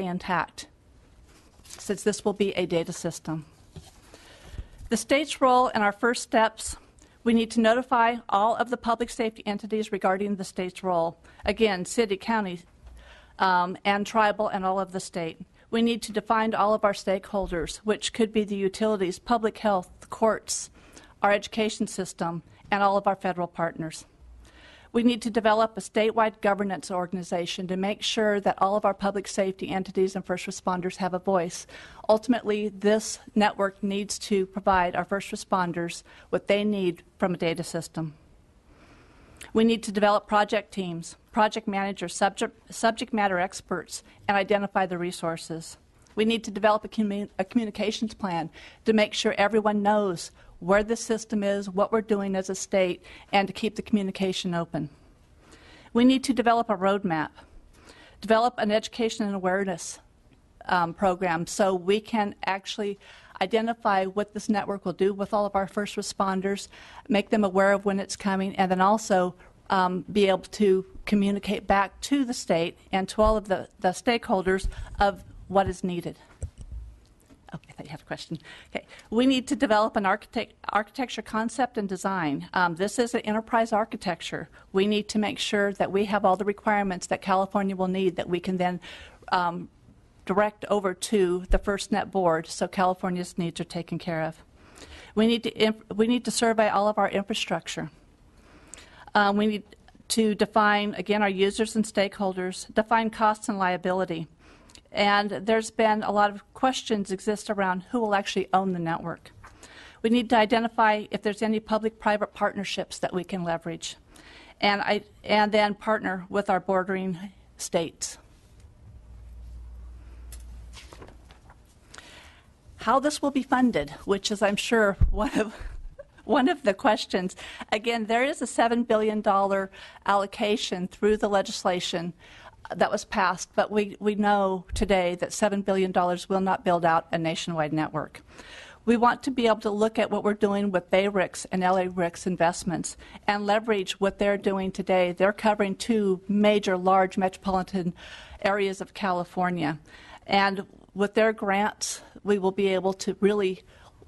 stay intact, since this will be a data system. The state's role in our first steps, we need to notify all of the public safety entities regarding the state's role. Again, city, county, and tribal, and all of the state. We need to define all of our stakeholders, which could be the utilities, public health, the courts, our education system, and all of our federal partners. We need to develop a statewide governance organization to make sure that all of our public safety entities and first responders have a voice. Ultimately, this network needs to provide our first responders what they need from a data system. We need to develop project teams, project managers, subject matter experts, and identify the resources. We need to develop a communications plan to make sure everyone knows where the system is, what we're doing as a state, and to keep the communication open. We need to develop a roadmap, develop an education and awareness program so we can actually identify what this network will do with all of our first responders, make them aware of when it's coming, and then also be able to communicate back to the state and to all of the stakeholders of what is needed. Oh, I thought you had a question. Okay. We need to develop an architecture concept and design. This is an enterprise architecture. We need to make sure that we have all the requirements that California will need that we can then direct over to the FirstNet board so California's needs are taken care of. We need to survey all of our infrastructure. We need to define, again, our users and stakeholders, define costs and liability. And there's been a lot of questions exist around who will actually own the network. We need to identify if there's any public-private partnerships that we can leverage, and then partner with our bordering states. How this will be funded, which is, I'm sure, one of the questions. Again, there is a $7 billion allocation through the legislation that was passed, but we know today that $7 billion will not build out a nationwide network. We want to be able to look at what we're doing with Bay RICS and LA RICS investments and leverage what they're doing today. They're covering two major large metropolitan areas of California. And with their grants, we will be able to really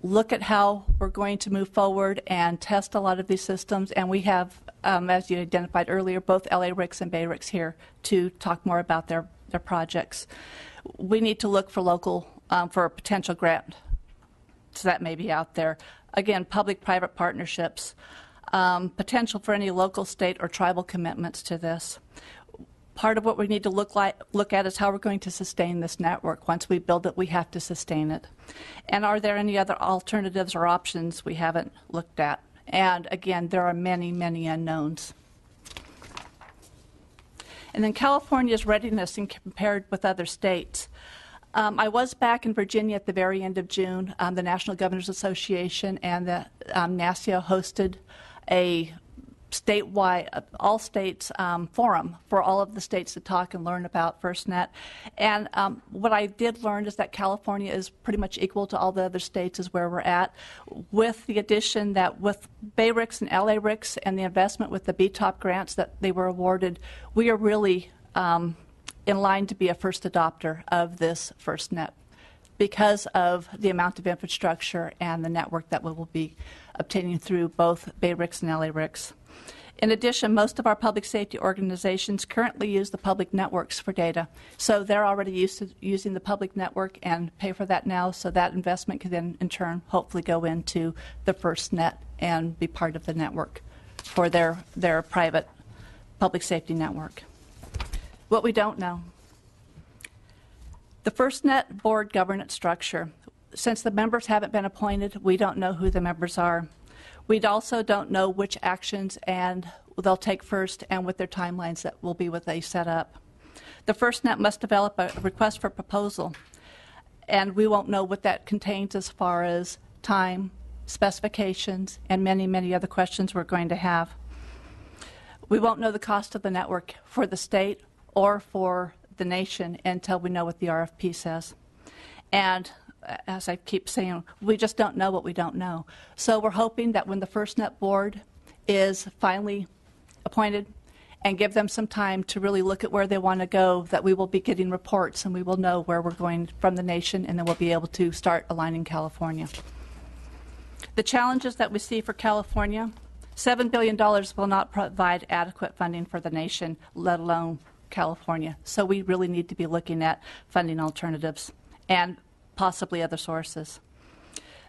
look at how we're going to move forward and test a lot of these systems. And we have, as you identified earlier, both LA RICS and Bay RICS here to talk more about their projects. We need to look for local, for a potential grant, so that may be out there. Again, public-private partnerships, potential for any local, state, or tribal commitments to this. Part of what we need to look at is how we're going to sustain this network. Once we build it, we have to sustain it. And are there any other alternatives or options we haven't looked at? And again, there are many, many unknowns. And then California's readiness in compared with other states. I was back in Virginia at the very end of June. The National Governors Association and the NASIO hosted a statewide, all states forum for all of the states to talk and learn about FirstNet. And what I did learn is that California is pretty much equal to all the other states is where we're at, with the addition that with Bay RICS and LA RICS and the investment with the BTOP grants that they were awarded, we are really in line to be a first adopter of this FirstNet because of the amount of infrastructure and the network that we will be obtaining through both Bay RICS and LA RICS. In addition, most of our public safety organizations currently use the public networks for data. So they're already used to using the public network and pay for that now, so that investment can then, in turn, hopefully go into the FirstNet and be part of the network for their private public safety network. What we don't know. The FirstNet board governance structure. Since the members haven't been appointed, we don't know who the members are. We also don't know which actions and they'll take first and what their timelines that will be what they set up. The FirstNet must develop a request for proposal, and we won't know what that contains as far as time, specifications, and many, many other questions we're going to have. We won't know the cost of the network for the state or for the nation until we know what the RFP says. And as I keep saying, we just don't know what we don't know. So we're hoping that when the FirstNet board is finally appointed and give them some time to really look at where they want to go, that we will be getting reports and we will know where we're going from the nation, and then we'll be able to start aligning California. The challenges that we see for California, $7 billion will not provide adequate funding for the nation, let alone California. So we really need to be looking at funding alternatives and possibly other sources.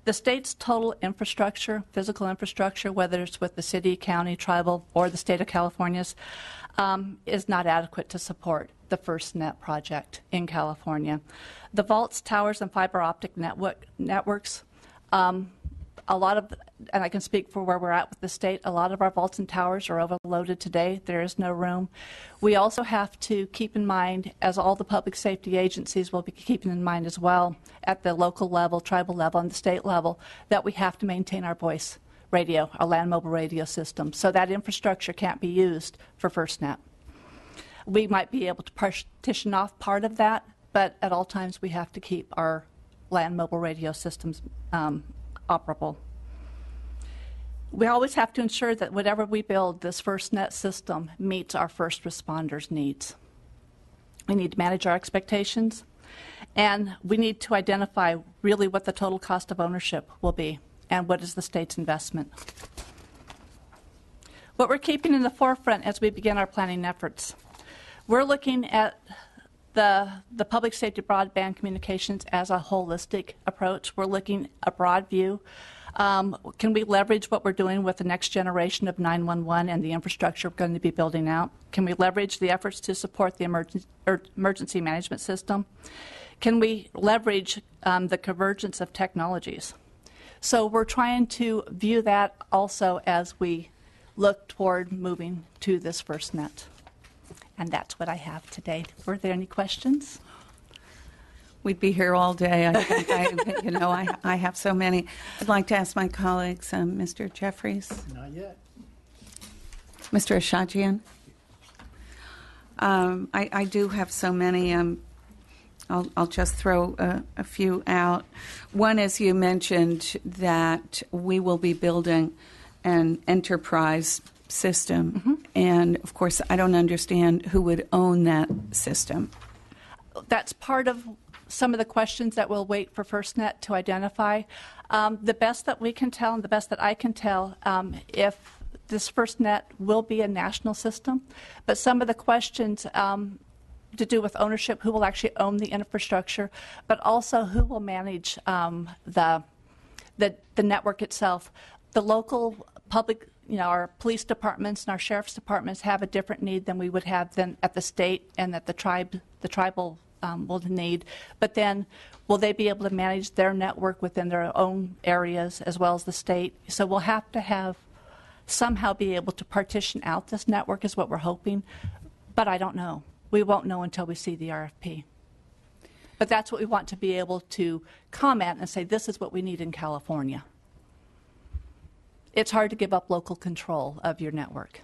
The state's total infrastructure, physical infrastructure, whether it's with the city, county, tribal, or the state of California's, is not adequate to support the FirstNet project in California. The vaults, towers, and fiber optic networks, a lot of, and I can speak for where we're at with the state, a lot of our vaults and towers are overloaded today. There is no room. We also have to keep in mind, as all the public safety agencies will be keeping in mind as well, at the local level, tribal level, and the state level, that we have to maintain our voice radio, our land mobile radio system. So that infrastructure can't be used for FirstNet. We might be able to partition off part of that, but at all times we have to keep our land mobile radio systems operable. We always have to ensure that whatever we build, this FirstNet system meets our first responders' needs. We need to manage our expectations, and we need to identify really what the total cost of ownership will be and what is the state's investment. What we're keeping in the forefront as we begin our planning efforts, we're looking at the public safety broadband communications as a holistic approach. We're looking a broad view. Can we leverage what we're doing with the next generation of 911 and the infrastructure we're going to be building out? Can we leverage the efforts to support the emergency management system? Can we leverage the convergence of technologies? So we're trying to view that also as we look toward moving to this FirstNet. And that's what I have today. Were there any questions? We'd be here all day. I think I have so many. I'd like to ask my colleagues, Mr. Jeffries. Not yet. Mr. Ashajian. I do have so many. I'll just throw a few out. One is, you mentioned that we will be building an enterprise system. Mm-hmm. And, of course, I don't understand who would own that system. That's part of some of the questions that we'll wait for FirstNet to identify. The best that we can tell, and the best that I can tell, if this FirstNet will be a national system, but some of the questions to do with ownership, who will actually own the infrastructure, but also who will manage the network itself. The local public, our police departments and our sheriff's departments have a different need than we would have than at the state and that the tribal will need. But then, will they be able to manage their network within their own areas as well as the state? So we'll have to somehow be able to partition out this network is what we're hoping. But I don't know. We won't know until we see the RFP. But that's what we want to be able to comment and say, this is what we need in California. It's hard to give up local control of your network.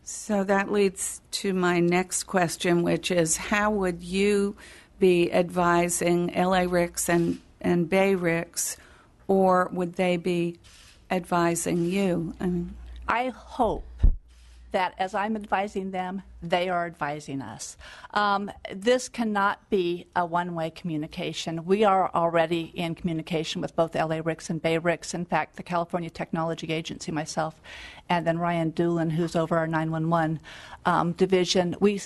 So that leads to my next question, which is, how would you be advising LA RICS and Bay RICS, or would they be advising you? I hope that as I'm advising them, they are advising us. This cannot be a one-way communication. We are already in communication with both LA RICS and Bay RICS. In fact, the California Technology Agency, myself, and then Ryan Doolin, who's over our 911 division, we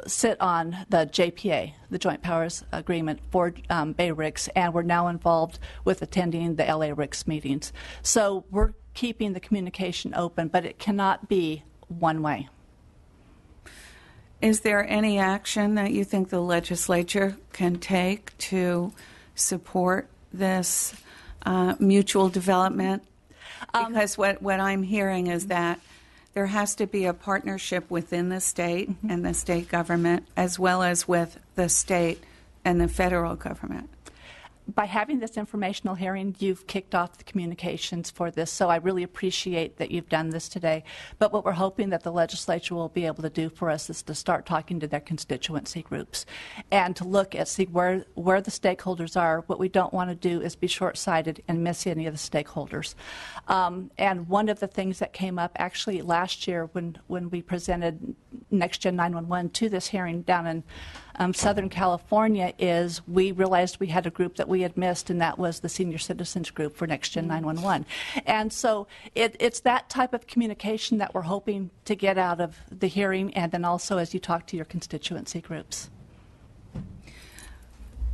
sit on the JPA, the Joint Powers Agreement for Bay RICS, and we're now involved with attending the LA RICS meetings. So we're keeping the communication open, but it cannot be one way. Is there any action that you think the legislature can take to support this mutual development? Because what I'm hearing is that there has to be a partnership within the state mm-hmm. and the state government, as well as with the state and the federal government. by having this informational hearing, you've kicked off the communications for this, so I really appreciate that you've done this today. But what we're hoping that the legislature will be able to do for us is to start talking to their constituency groups and to look at see where the stakeholders are. What we don't want to do is be short-sighted and miss any of the stakeholders. And one of the things that came up actually last year when we presented Next Gen 911 to this hearing down in Southern California is we realized we had a group that we had missed, and that was the senior citizens group for Next Gen 911. And so it's that type of communication that we're hoping to get out of the hearing, and then also as you talk to your constituency groups.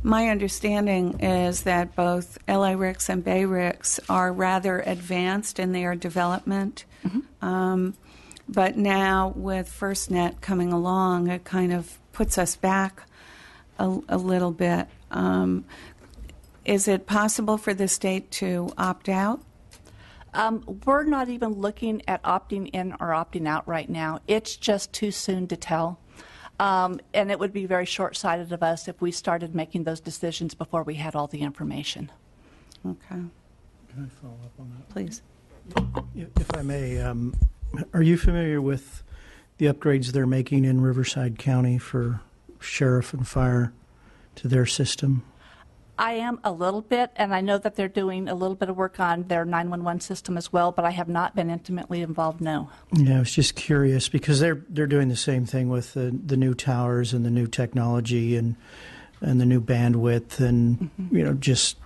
My understanding is that both LA-RICS and Bay-RICS are rather advanced in their development. But now with FirstNet coming along, it kind of puts us back a little bit. Is it possible for the state to opt out? We're not even looking at opting in or opting out right now. It's just too soon to tell. And it would be very short-sighted of us if we started making those decisions before we had all the information. Okay. Can I follow up on that? Please. If I may, are you familiar with the upgrades they're making in Riverside County for sheriff and fire to their system? I am a little bit, and I know that they're doing a little bit of work on their 911 system as well, but I have not been intimately involved, no. Yeah, I was just curious because they're doing the same thing with the new towers and the new technology and the new bandwidth and just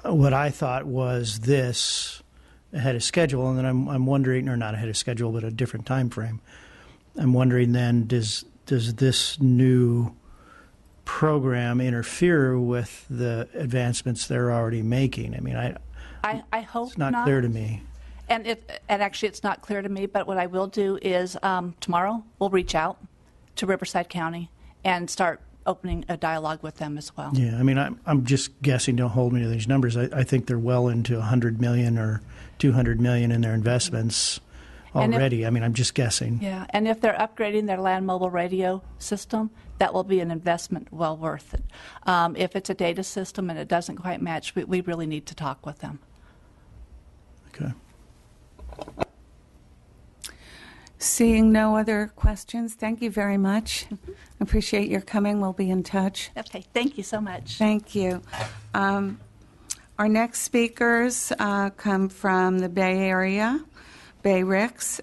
what I thought was this ahead of schedule, and then I'm wondering, or not ahead of schedule, but a different time frame. I'm wondering then, does this new program interfere with the advancements they're already making? I mean, I hope it's not clear to me. And actually, it's not clear to me. But what I will do is tomorrow we'll reach out to Riverside County and start opening a dialogue with them as well. Yeah, I mean, I'm just guessing. Don't hold me to these numbers. I think they're well into $100 million or $200 million in their investments already. I mean, I'm just guessing. Yeah, and if they're upgrading their land mobile radio system, that will be an investment well worth it. If it's a data system and it doesn't quite match, we really need to talk with them. Okay. Seeing no other questions, thank you very much. Appreciate your coming. We'll be in touch. Okay, thank you so much. Thank you. Our next speakers come from the Bay Area, Bay-RICS.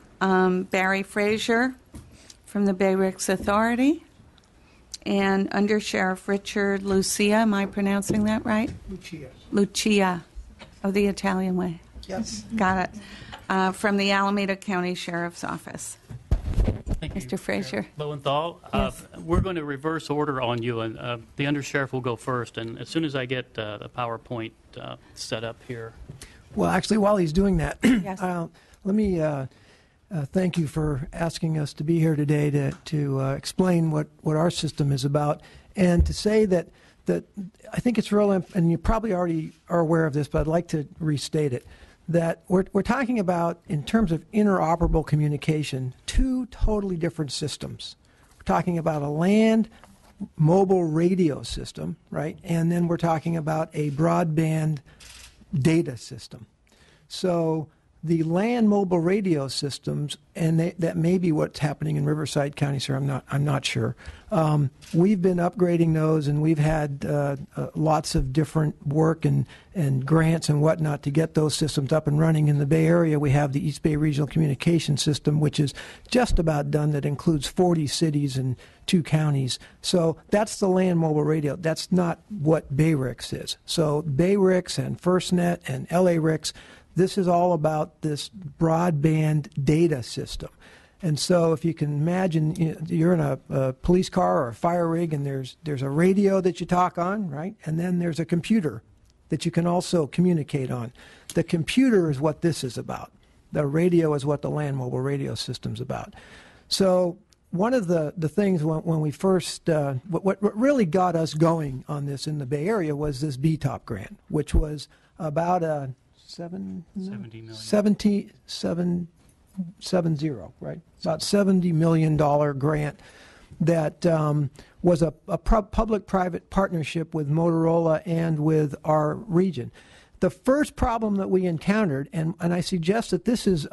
Barry Frazier from the Bay-RICS Authority, and Under Sheriff Richard Lucia. Am I pronouncing that right? Lucia. Oh, the Italian way. Yes. Got it. From the Alameda County Sheriff's Office. Thank you, Mr. Frazier. Lowenthal. Yes. We're going to reverse order on you, and the undersheriff will go first. And as soon as I get the PowerPoint set up here. Well, actually, while he's doing that, Yes. let me thank you for asking us to be here today to explain what our system is about, and to say that I think it's real, and you probably already are aware of this, but I'd like to restate it, that we're talking about, in terms of interoperable communication, two totally different systems. We're talking about a land mobile radio system, right? And then we're talking about a broadband data system. So the land mobile radio systems, and that may be what's happening in Riverside County, sir. I'm not sure. We've been upgrading those, and we've had lots of different work and grants and whatnot to get those systems up and running. In the Bay Area, we have the East Bay Regional Communication System, which is just about done. That includes 40 cities and 2 counties. So that's the land mobile radio. That's not what Bay-RICS is. So Bay-RICS and FirstNet and LA-RICS, this is all about this broadband data system. And so if you can imagine, you're in a police car or a fire rig, and there's a radio that you talk on, right? And then there's a computer that you can also communicate on. The computer is what this is about. The radio is what the land mobile radio system's about. So one of the things when we first, what really got us going on this in the Bay Area was this BTOP grant, which was about a 70 million. 70, right? About $70 million grant that was a public-private partnership with Motorola and with our region. The first problem that we encountered, and I suggest that this is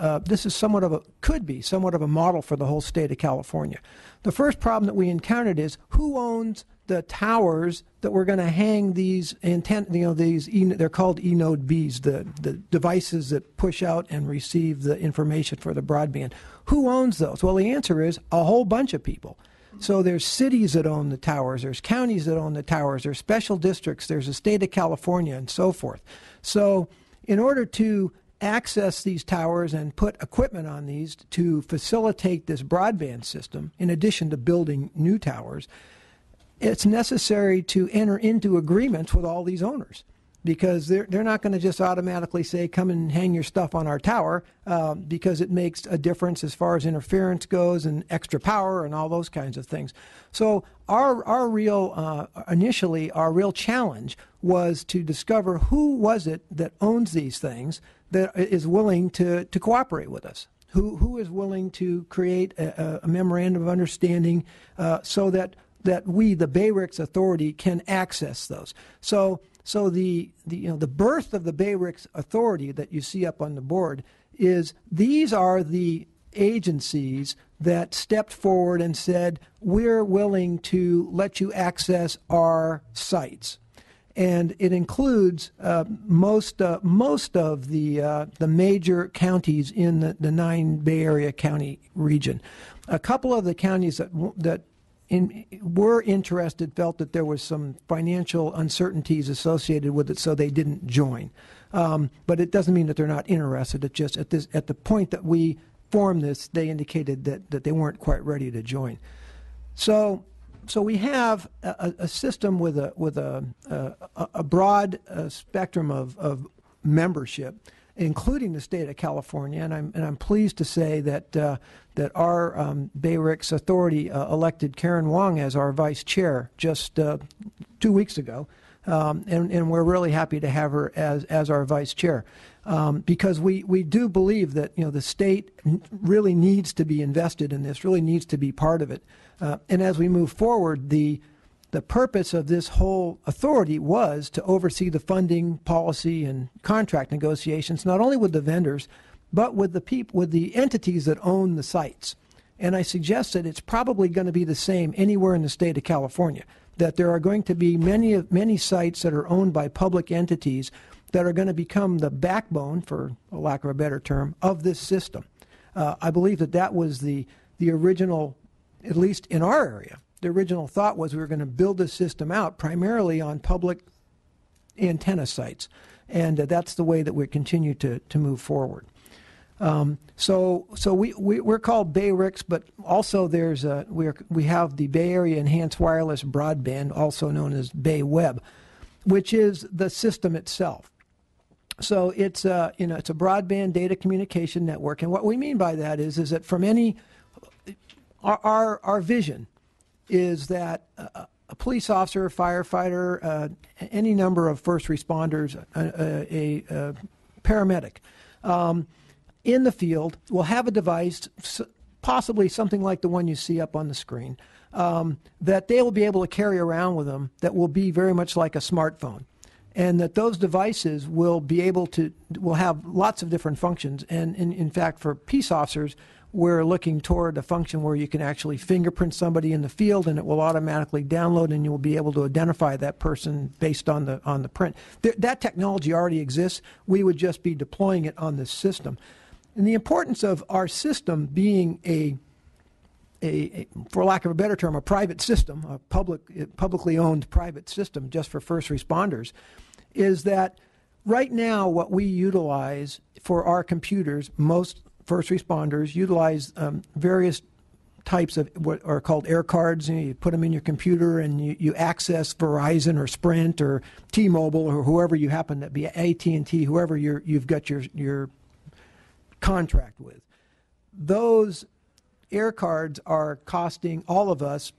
could be somewhat of a model for the whole state of California. The first problem that we encountered is who owns the towers that we're going to hang these they're called E-Node Bs, the devices that push out and receive the information for the broadband. Who owns those? Well, the answer is a whole bunch of people. So there's cities that own the towers, there's counties that own the towers, there's special districts, there's the state of California, and so forth. So in order to access these towers and put equipment on these to facilitate this broadband system, in addition to building new towers, it's necessary to enter into agreements with all these owners, because they're not going to just automatically say, come and hang your stuff on our tower, because it makes a difference as far as interference goes and extra power and all those kinds of things. So initially our real challenge was to discover who was it that owns these things, that is willing to cooperate with us, who is willing to create a memorandum of understanding so that we, the Bay-Ricks Authority, can access those. So the birth of the Bay-Ricks Authority that you see up on the board is these are the agencies that stepped forward and said, we're willing to let you access our sites. And it includes most of the major counties in the 9 Bay Area county region. A couple of the counties that were interested felt that there was some financial uncertainties associated with it, so they didn't join. But it doesn't mean that they're not interested. It's just at the point that we formed this, they indicated that they weren't quite ready to join. So we have a system with a broad spectrum of membership, including the state of California, and I'm pleased to say that our Bay-Ricks Authority elected Karen Wong as our vice chair just 2 weeks ago, and we're really happy to have her as our vice chair, because we do believe that the state really needs to be invested in this, really needs to be part of it, and as we move forward, the purpose of this whole authority was to oversee the funding, policy, and contract negotiations, not only with the vendors, but with the entities that own the sites. And I suggest that it's probably going to be the same anywhere in the state of California, that there are going to be many sites that are owned by public entities that are going to become the backbone, for a lack of a better term, of this system. I believe that was the original, at least in our area, the original thought was we were going to build this system out primarily on public antenna sites, and that's the way that we continue to move forward. So we're called Bay-Ricks, but also we have the Bay Area Enhanced Wireless Broadband, also known as Bay Web, which is the system itself. So it's a broadband data communication network, and what we mean by that is that from our vision is that a police officer, a firefighter, any number of first responders, a paramedic, in the field will have a device, possibly something like the one you see up on the screen, that they will be able to carry around with them that will be very much like a smartphone. And that those devices will have lots of different functions. And in fact, for peace officers, we're looking toward a function where you can actually fingerprint somebody in the field and it will automatically download and you will be able to identify that person based on the print. That technology already exists. We would just be deploying it on this system. And the importance of our system being for lack of a better term, a private system, a publicly owned private system just for first responders, is that right now what we utilize for our computers, most first responders utilize various types of what are called air cards. You put them in your computer and you access Verizon or Sprint or T-Mobile or whoever you happen to be, AT&T, whoever you've got your contract with. Those air cards are costing all of us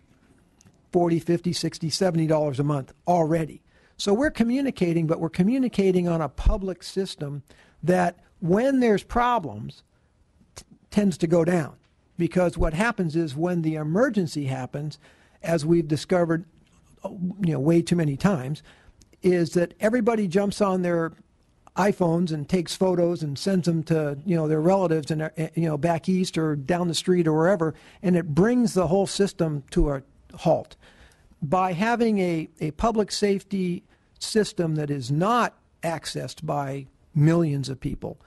$40, $50, $60, $70 a month already. So we're communicating, but we're communicating on a public system that when there's problems, tends to go down because what happens is when the emergency happens, as we've discovered way too many times, is that everybody jumps on their iPhones and takes photos and sends them to their relatives and back east or down the street or wherever, and it brings the whole system to a halt. By having a public safety system that is not accessed by millions of people,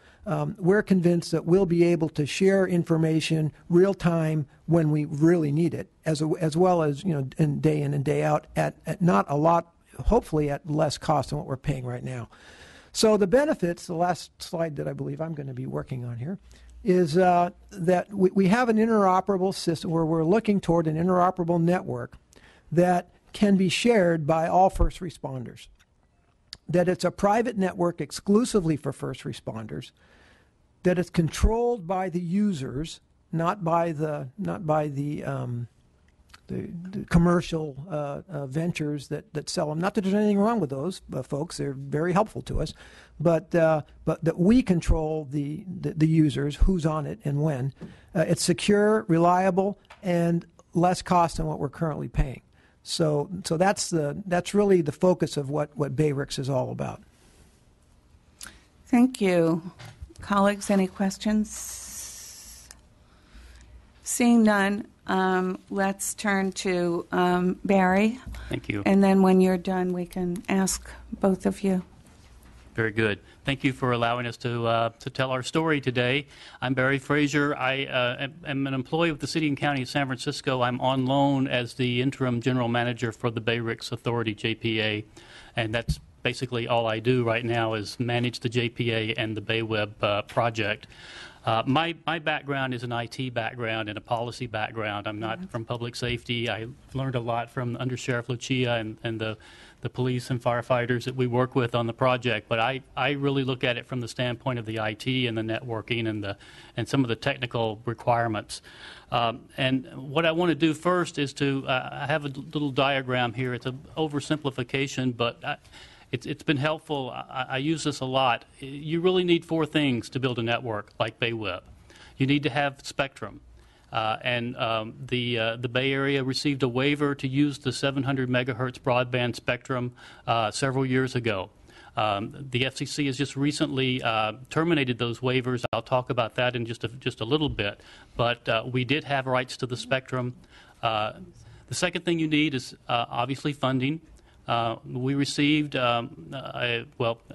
we're convinced that we'll be able to share information real time when we really need it, as well as in day in and day out at not a lot, hopefully at less cost than what we're paying right now. So the benefits, the last slide that I believe I'm going to be working on here, is that we have an interoperable system where we're looking toward an interoperable network that can be shared by all first responders. That it's a private network exclusively for first responders, that it's controlled by the users, not by the commercial ventures that sell them. Not that there's anything wrong with those folks; they're very helpful to us, but that we control the users, who's on it and when. It's secure, reliable, and less cost than what we're currently paying. So that's really the focus of what BayRICS is all about. Thank you. Colleagues, any questions? Seeing none, let's turn to Barry. Thank you. And then when you're done, we can ask both of you. Very good. Thank you for allowing us to tell our story today. I'm Barry Frazier. I am an employee with the City and County of San Francisco. I'm on loan as the interim general manager for the BayRICS Authority, JPA, and that's basically all I do right now is manage the JPA and the BayWeb project. My background is an IT background and a policy background. I'm not from public safety. I learned a lot from Under Sheriff Lucia and the police and firefighters that we work with on the project. But I really look at it from the standpoint of the IT and the networking and some of the technical requirements. And what I want to do first is to I have a little diagram here. It's an oversimplification, but it's been helpful. I use this a lot. You really need four things to build a network like BayWeb. You need to have spectrum. The Bay Area received a waiver to use the 700 megahertz broadband spectrum several years ago. The FCC has just recently terminated those waivers. I'll talk about that in just a little bit. But we did have rights to the spectrum. The second thing you need is obviously funding. We received,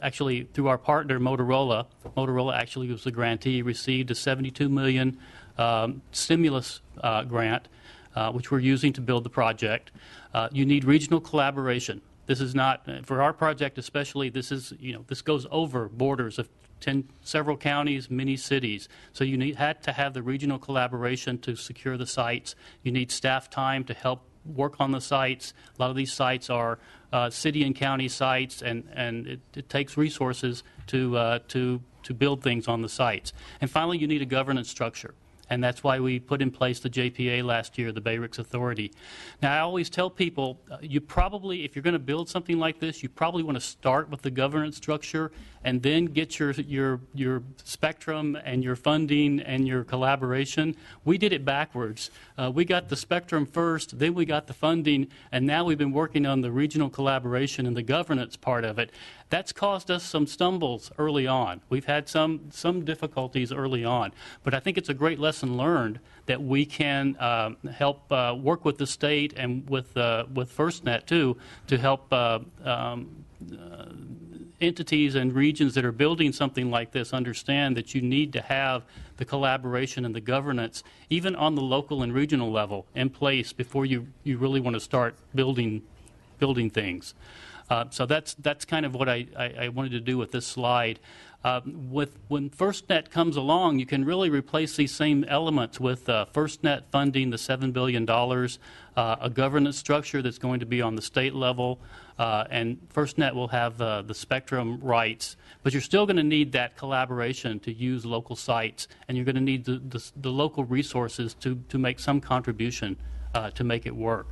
actually through our partner Motorola actually was the grantee, received a $72 million stimulus grant, which we're using to build the project. You need regional collaboration. This is not, for our project especially, this goes over borders of several counties, many cities. So you had to have the regional collaboration to secure the sites. You need staff time to help work on the sites. A lot of these sites are city and county sites, and it takes resources to build things on the sites. And finally, you need a governance structure. And that's why we put in place the JPA last year, the BayRICS Authority. Now, I always tell people, you probably, if you're going to build something like this, you probably want to start with the governance structure and then get your spectrum and your funding and your collaboration. We did it backwards. We got the spectrum first, then we got the funding, and now we've been working on the regional collaboration and the governance part of it. That's caused us some stumbles early on. We've had some difficulties early on, but I think it's a great lesson learned that we can help work with the state and with FirstNet too to help entities and regions that are building something like this understand that you need to have the collaboration and the governance, even on the local and regional level, in place before you really want to start building things. So that's kind of what I wanted to do with this slide. When FirstNet comes along, you can really replace these same elements with FirstNet funding, the $7 billion, a governance structure that's going to be on the state level, and FirstNet will have the spectrum rights. But you're still going to need that collaboration to use local sites, and you're going to need the local resources to make some contribution to make it work.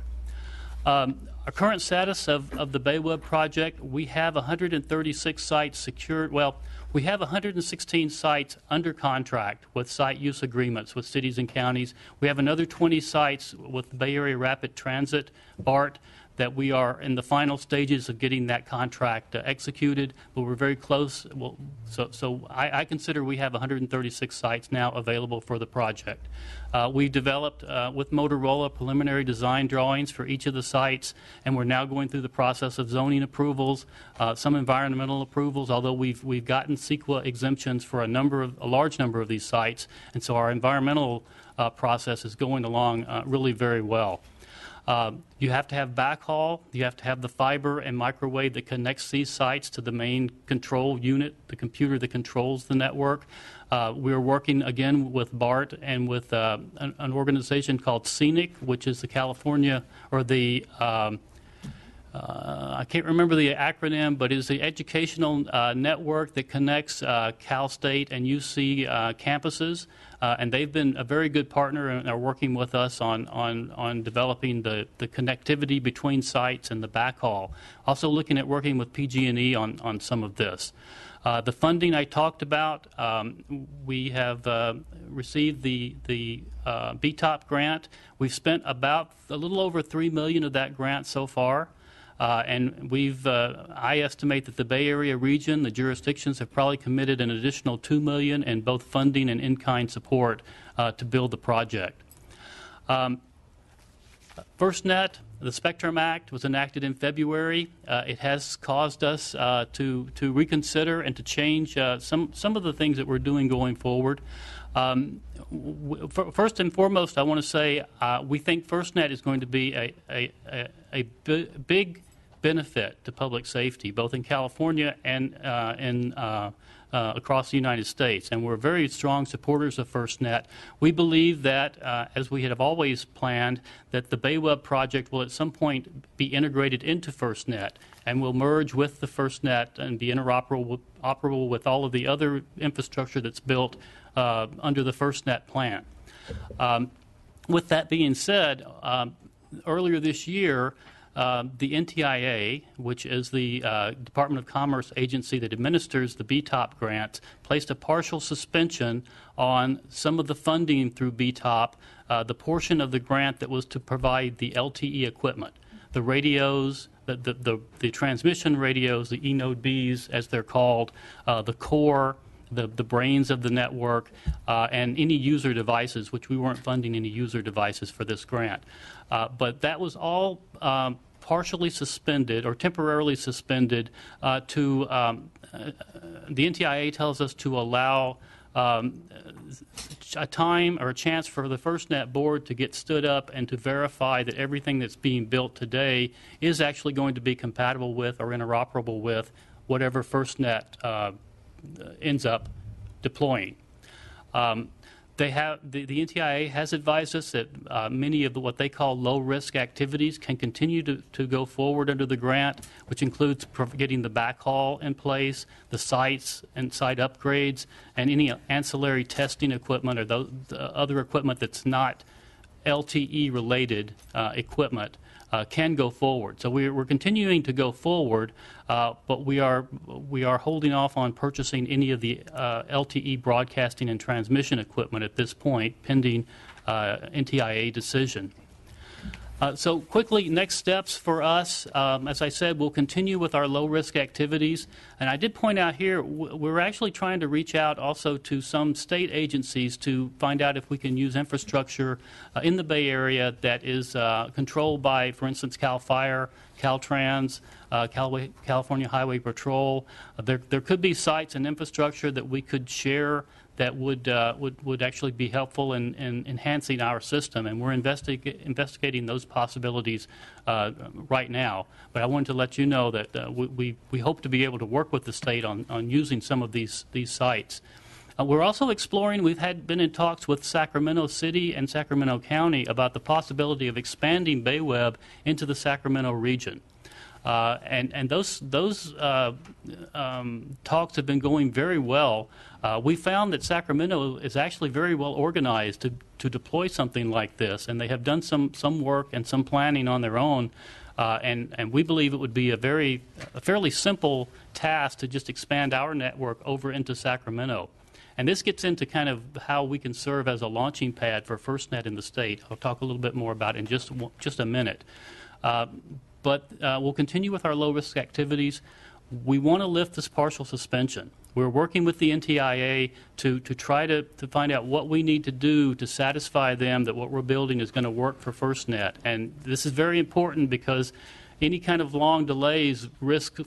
Our current status of the BayWeb project, we have 136 sites secured. Well, we have 116 sites under contract with site use agreements with cities and counties. We have another 20 sites with the Bay Area Rapid Transit, BART, that we are in the final stages of getting that contract executed, but we're very close. Well, so I consider we have 136 sites now available for the project. We developed with Motorola preliminary design drawings for each of the sites, and we're now going through the process of zoning approvals, some environmental approvals, although we've gotten CEQA exemptions for a large number of these sites, and so our environmental process is going along really very well. You have to have backhaul, you have to have the fiber and microwave that connects these sites to the main control unit, the computer that controls the network. We're working again with BART and with an organization called Scenic, which is the California, or the I can't remember the acronym, but it's the educational network that connects Cal State and UC campuses. And they've been a very good partner and are working with us on developing the connectivity between sites and the backhaul. Also looking at working with PG&E on some of this. The funding I talked about, we have received the BTOP grant. We've spent about a little over $3 million of that grant so far. And I estimate that the Bay Area region, the jurisdictions, have probably committed an additional $2 million in both funding and in-kind support to build the project. FirstNet, the Spectrum Act, was enacted in February. It has caused us to reconsider and to change some of the things that we're doing going forward. First and foremost, I want to say we think FirstNet is going to be a big benefit to public safety, both in California and across the United States. And we're very strong supporters of FirstNet. We believe that, as we have always planned, that the BayWeb project will at some point be integrated into FirstNet and will merge with the FirstNet and be interoperable with all of the other infrastructure that's built under the FirstNet plan. With that being said, earlier this year, the NTIA, which is the Department of Commerce agency that administers the BTOP grants, placed a partial suspension on some of the funding through BTOP, the portion of the grant that was to provide the LTE equipment, the radios, the transmission radios, the eNode Bs as they're called, the core, the brains of the network, and any user devices, which we weren't funding any user devices for this grant. But that was all partially suspended or temporarily suspended to, the NTIA tells us to allow a time or a chance for the FirstNet board to get stood up and to verify that everything that's being built today is actually going to be compatible with or interoperable with whatever FirstNet ends up deploying. The NTIA has advised us that many of what they call low-risk activities can continue to go forward under the grant, which includes getting the backhaul in place, the sites and site upgrades, and any ancillary testing equipment or the other equipment that's not LTE-related equipment can go forward. So we're continuing to go forward, but we are holding off on purchasing any of the LTE broadcasting and transmission equipment at this point, pending NTIA decision. So quickly, next steps for us, as I said, we'll continue with our low-risk activities. And I did point out here, we're actually trying to reach out also to some state agencies to find out if we can use infrastructure in the Bay Area that is controlled by, for instance, CAL FIRE, Caltrans, California Highway Patrol. There could be sites and infrastructure that we could share that would actually be helpful in enhancing our system, and we're investigating those possibilities right now. But I wanted to let you know that we hope to be able to work with the state on using some of these sites. We're also exploring, we've been in talks with Sacramento City and Sacramento County about the possibility of expanding BayWeb into the Sacramento region. And those talks have been going very well. We found that Sacramento is actually very well organized to deploy something like this, and they have done some work and some planning on their own. And we believe it would be a fairly simple task to just expand our network over into Sacramento. And this gets into kind of how we can serve as a launching pad for FirstNet in the state. I'll talk a little bit more about it in just a minute. But we'll continue with our low-risk activities. We want to lift this partial suspension. We're working with the NTIA to try to find out what we need to do to satisfy them that what we're building is going to work for FirstNet. And this is very important because any kind of long delays risk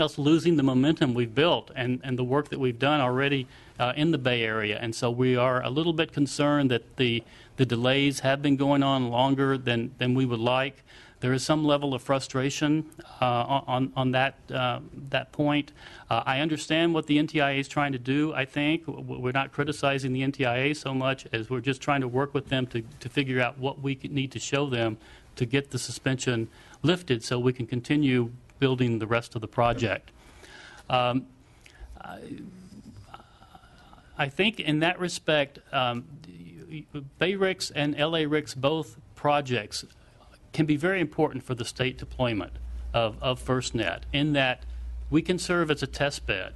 us losing the momentum we've built and the work that we've done already in the Bay Area. And so we are a little bit concerned that the delays have been going on longer than we would like. There is some level of frustration on that point. I understand what the NTIA is trying to do, I think. We're not criticizing the NTIA so much as we're just trying to work with them to figure out what we need to show them to get the suspension lifted so we can continue building the rest of the project. I think in that respect, Bay RICS and LA RICS, both projects, can be very important for the state deployment of FirstNet in that we can serve as a test bed.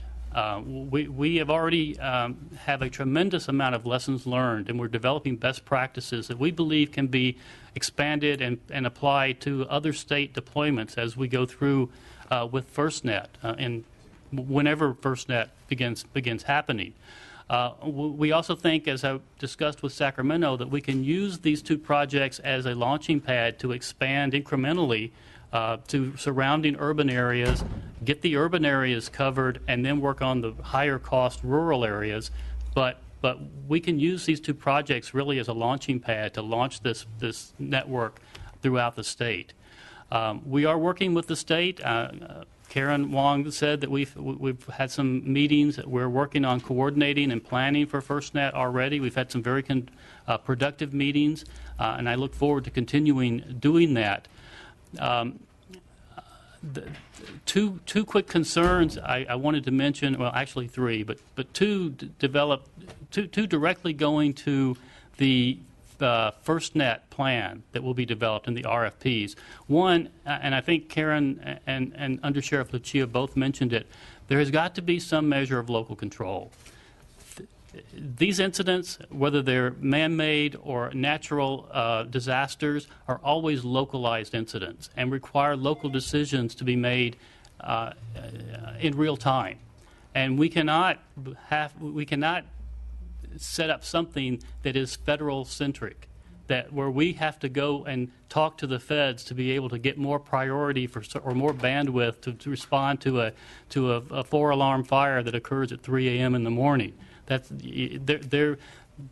We have already have a tremendous amount of lessons learned, and we're developing best practices that we believe can be expanded and applied to other state deployments as we go through with FirstNet and whenever FirstNet begins happening. We also think, as I discussed with Sacramento, that we can use these two projects as a launching pad to expand incrementally to surrounding urban areas, get the urban areas covered, and then work on the higher cost rural areas. But we can use these two projects really as a launching pad to launch this network throughout the state. We are working with the state. Karen Wong said that we've had some meetings that we're working on coordinating and planning for FirstNet already. We've had some very productive meetings, and I look forward to continuing doing that. Two quick concerns I wanted to mention, well, actually three, but two directly going to the FirstNet plan that will be developed in the RFPs. One, and I think Karen and Under Sheriff Lucia both mentioned it, there has got to be some measure of local control. These incidents, whether they're man-made or natural disasters, are always localized incidents and require local decisions to be made in real time. And we cannot set up something that is federal-centric, where we have to go and talk to the feds to be able to get more priority or more bandwidth to respond to a four-alarm fire that occurs at 3 a.m. in the morning.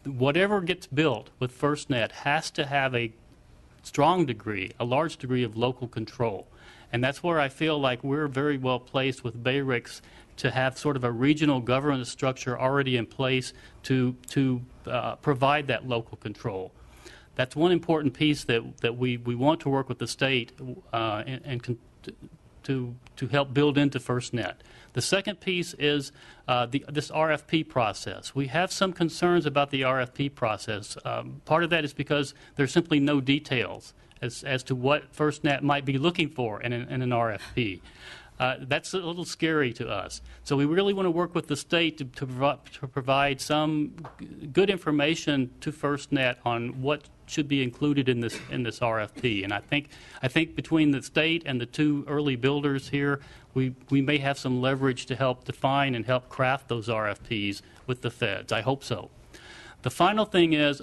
Whatever gets built with FirstNet has to have a large degree of local control. And that's where I feel like we're very well placed with Bay RICS to have sort of a regional governance structure already in place to provide that local control. That's one important piece that we want to work with the state and to help build into FirstNet. The second piece is this RFP process. We have some concerns about the RFP process. Part of that is because there's simply no details as to what FirstNet might be looking for in an RFP. That's a little scary to us. So we really want to work with the state to provide some good information to FirstNet on what should be included in this RFP. And I think between the state and the two early builders here, we may have some leverage to help define and help craft those RFPs with the feds. I hope so. The final thing is,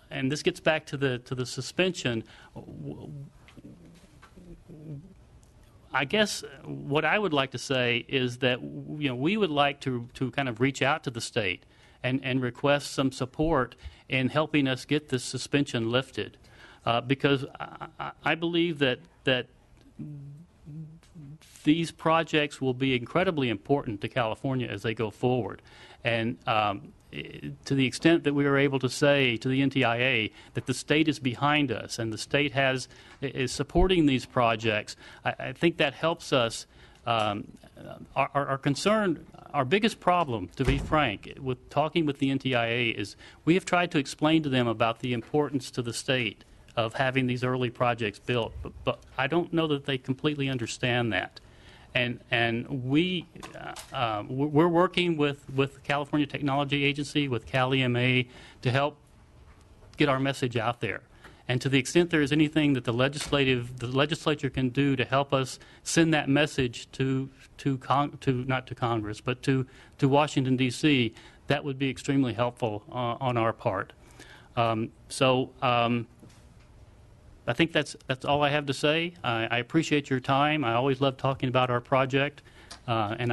and this gets back to the suspension. I guess what I would like to say is that we would like to kind of reach out to the state and request some support in helping us get this suspension lifted, because I believe that these projects will be incredibly important to California as they go forward, and to the extent that we are able to say to the NTIA that the state is behind us and the state is supporting these projects, I think that helps us. Our concern, our biggest problem, to be frank, with talking with the NTIA is we have tried to explain to them about the importance to the state of having these early projects built, but I don't know that they completely understand that. And we're working with the California Technology Agency, with CalEMA, to help get our message out there. And to the extent there is anything that the legislature can do to help us send that message not to Congress, but to Washington, D.C., that would be extremely helpful on our part. I think that's all I have to say. I appreciate your time. I always love talking about our project, and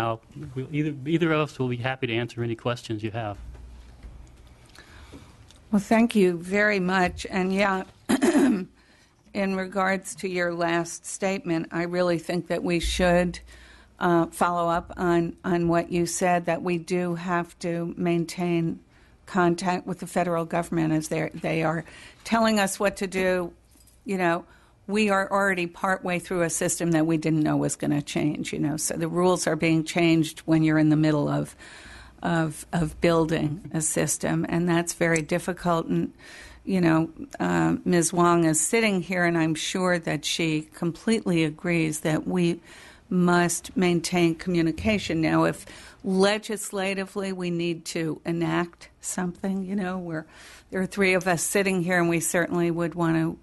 either of us will be happy to answer any questions you have. Well, thank you very much. And yeah, in regards to your last statement, I really think that we should follow up on what you said, that we do have to maintain contact with the federal government as they are telling us what to do. You know, we are already partway through a system that we didn't know was going to change, you know, so the rules are being changed when you're in the middle of building a system, and that's very difficult. And, you know, Ms. Wong is sitting here, and I'm sure that she completely agrees that we must maintain communication. Now, if legislatively we need to enact something, you know, there are three of us sitting here, and we certainly would want to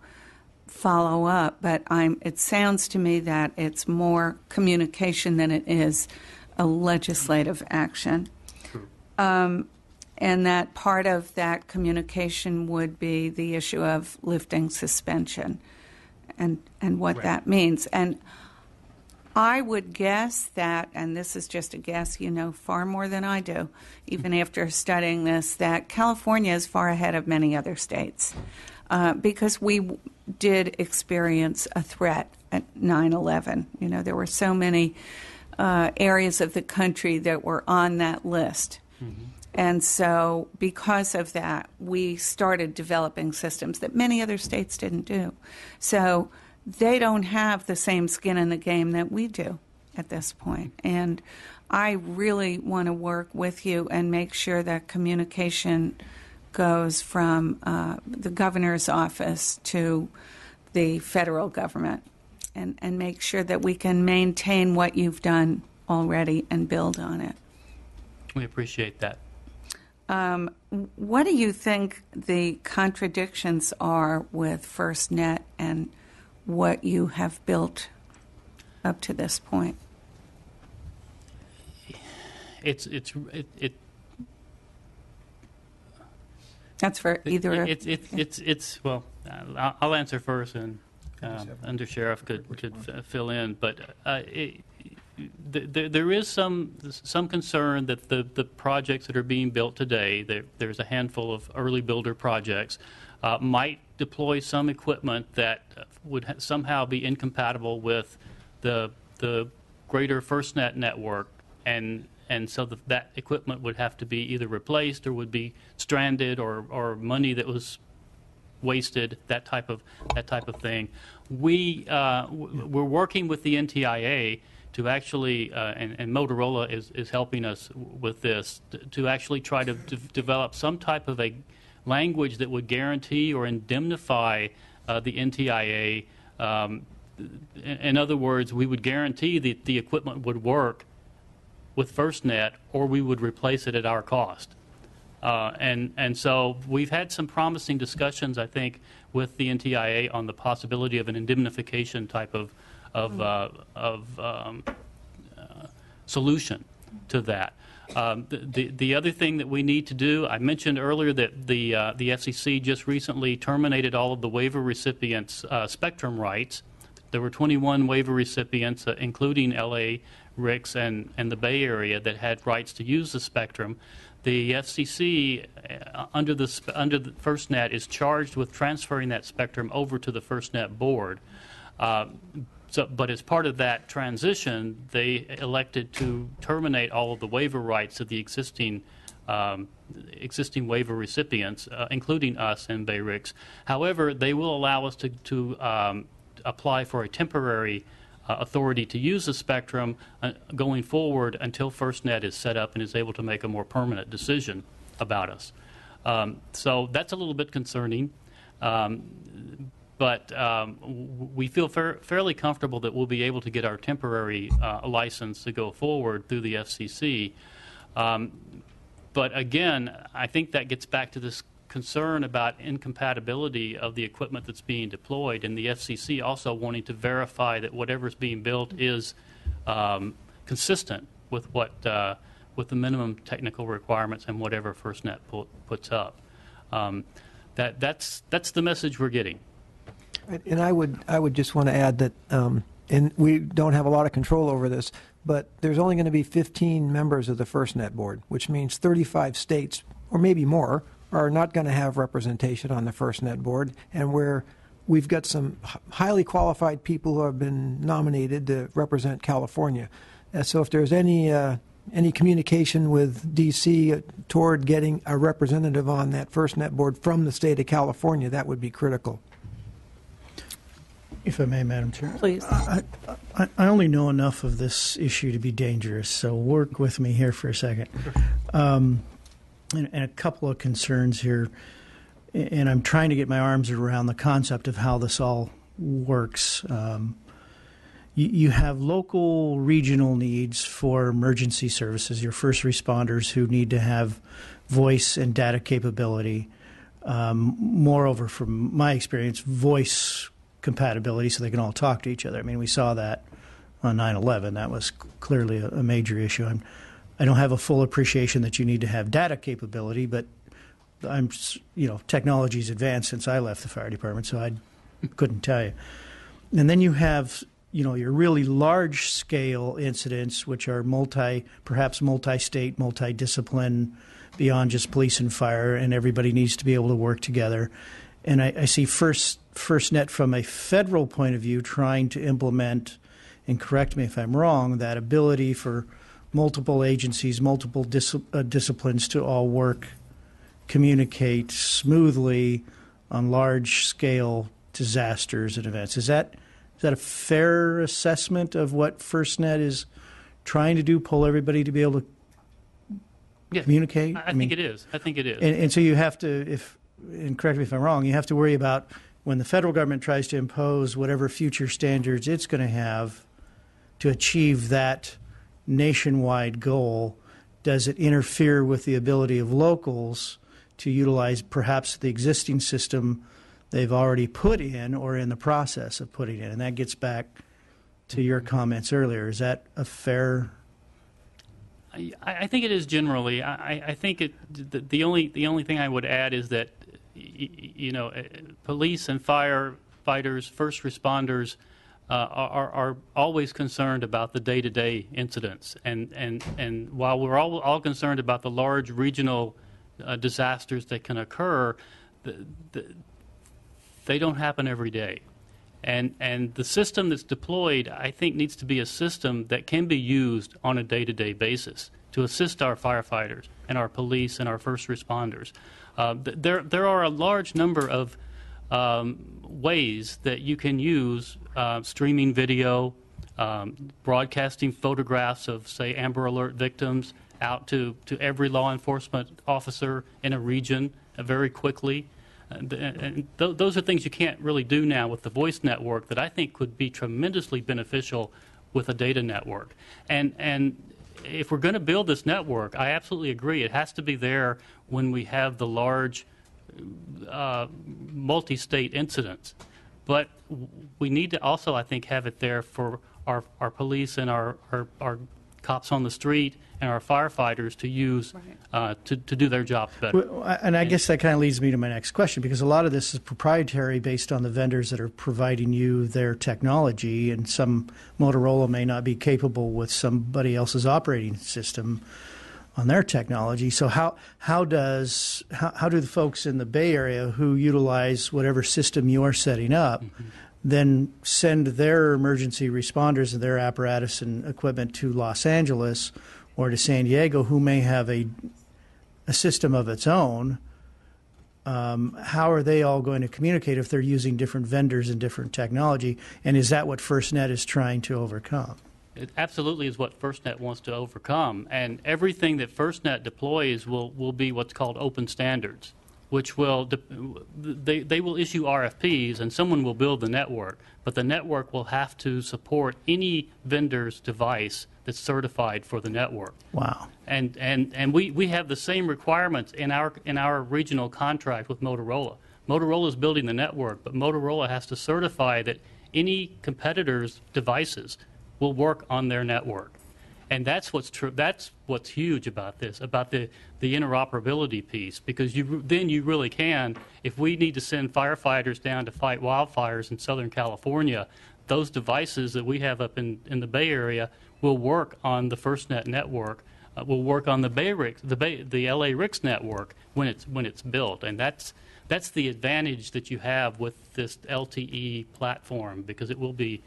follow up, but it sounds to me that it's more communication than it is a legislative action. And that part of that communication would be the issue of lifting suspension and what Right. that means. And I would guess that, and this is just a guess, you know far more than I do, even after studying this, that California is far ahead of many other states because we did experience a threat at 9/11. You know, there were so many areas of the country that were on that list. Mm-hmm. And so because of that, we started developing systems that many other states didn't do. So they don't have the same skin in the game that we do at this point. And I really want to work with you and make sure that communication goes from the governor's office to the federal government and make sure that we can maintain what you've done already and build on it. We appreciate that. What do you think the contradictions are with FirstNet and what you have built up to this point? That's for either. Well, I'll answer first, and Undersheriff could fill in. But there is some concern that the projects that are being built today, there's a handful of early builder projects, might deploy some equipment that would somehow be incompatible with the greater FirstNet network, and so that equipment would have to be either replaced or would be stranded, or money that was wasted, that type of thing. We're working with the NTIA to actually, and Motorola is helping us with this, to actually try to develop some type of a language that would guarantee or indemnify the NTIA. In other words, we would guarantee that the equipment would work with FirstNet, or we would replace it at our cost. And so we've had some promising discussions, I think, with the NTIA on the possibility of an indemnification type of solution to that. The other thing that we need to do, I mentioned earlier that the FCC just recently terminated all of the waiver recipients' spectrum rights. There were 21 waiver recipients, including LA, RICS, and the Bay Area, that had rights to use the spectrum. The FCC, under the FirstNet, is charged with transferring that spectrum over to the FirstNet board. But as part of that transition, they elected to terminate all of the waiver rights of the existing waiver recipients, including us and Bay RICS. However, they will allow us to apply for a temporary authority to use the spectrum going forward until FirstNet is set up and is able to make a more permanent decision about us. So that's a little bit concerning. but we feel fairly comfortable that we'll be able to get our temporary license to go forward through the FCC. But again, I think that gets back to this concern about incompatibility of the equipment that's being deployed, and the FCC also wanting to verify that whatever's being built is consistent with what with the minimum technical requirements and whatever FirstNet puts up. That's the message we're getting. And I would just want to add that, and we don't have a lot of control over this, but there's only going to be 15 members of the FirstNet board, which means 35 states, or maybe more, are not going to have representation on the FirstNet board, and we've got some highly qualified people who have been nominated to represent California. So if there's any communication with D.C. toward getting a representative on that FirstNet board from the state of California, that would be critical. If I may, Madam Chair. Please. I only know enough of this issue to be dangerous, so work with me here for a second. And a couple of concerns here, and I'm trying to get my arms around the concept of how this all works. You have local, regional needs for emergency services, your first responders who need to have voice and data capability. Moreover, from my experience, voice compatibility so they can all talk to each other. I mean, we saw that on 9/11. That was clearly a major issue. I don't have a full appreciation that you need to have data capability, but technology's advanced since I left the fire department, so I couldn't tell you. And then you have, your really large-scale incidents, which are perhaps multi-state, multi-discipline, beyond just police and fire, and everybody needs to be able to work together. And I see FirstNet from a federal point of view trying to implement, and correct me if I'm wrong, that ability for multiple agencies, multiple disciplines to all communicate smoothly on large-scale disasters and events. Is that a fair assessment of what FirstNet is trying to do, pull everybody to be able to communicate? I think it is. I think it is. And so you have to, and correct me if I'm wrong, you have to worry about when the federal government tries to impose whatever future standards it's going to have to achieve that nationwide goal, does it interfere with the ability of locals to utilize perhaps the existing system they've already put in or in the process of putting in? And that gets back to your comments earlier. Is that a fair? I think it is generally. I think the only thing I would add is that police and firefighters, first responders are always concerned about the day-to-day incidents, and while we're all concerned about the large regional disasters that can occur, they don't happen every day. And the system that's deployed, I think, needs to be a system that can be used on a day-to-day basis to assist our firefighters and our police and our first responders. There are a large number of ways that you can use streaming video, broadcasting photographs of, say, Amber Alert victims out to every law enforcement officer in a region very quickly. And those are things you can't really do now with the voice network that I think could be tremendously beneficial with a data network. And if we're going to build this network, I absolutely agree. It has to be there when we have the large multi-state incidents. But we need to also, I think, have it there for our police and our cops on the street and our firefighters to use to do their jobs better. Well, and I guess that kind of leads me to my next question, because a lot of this is proprietary based on the vendors that are providing you their technology, and some Motorola may not be capable with somebody else's operating system on their technology. So how do the folks in the Bay Area who utilize whatever system you're setting up then send their emergency responders and their apparatus and equipment to Los Angeles or to San Diego, who may have a system of its own? How are they all going to communicate if they're using different vendors and different technology? And is that what FirstNet is trying to overcome? It absolutely is what FirstNet wants to overcome. And everything that FirstNet deploys will be what's called open standards. which will they will issue RFPs and someone will build the network, but the network will have to support any vendor's device that's certified for the network. Wow. And we have the same requirements in our regional contract with Motorola. Motorola is building the network, but Motorola has to certify that any competitor's devices will work on their network. And that's what's true. That's what's huge about this, about the interoperability piece, because then you really can. If we need to send firefighters down to fight wildfires in Southern California, those devices that we have up in the Bay Area will work on the FirstNet network, will work on the the LA RICS network when it's built, and that's the advantage that you have with this LTE platform, because it will be.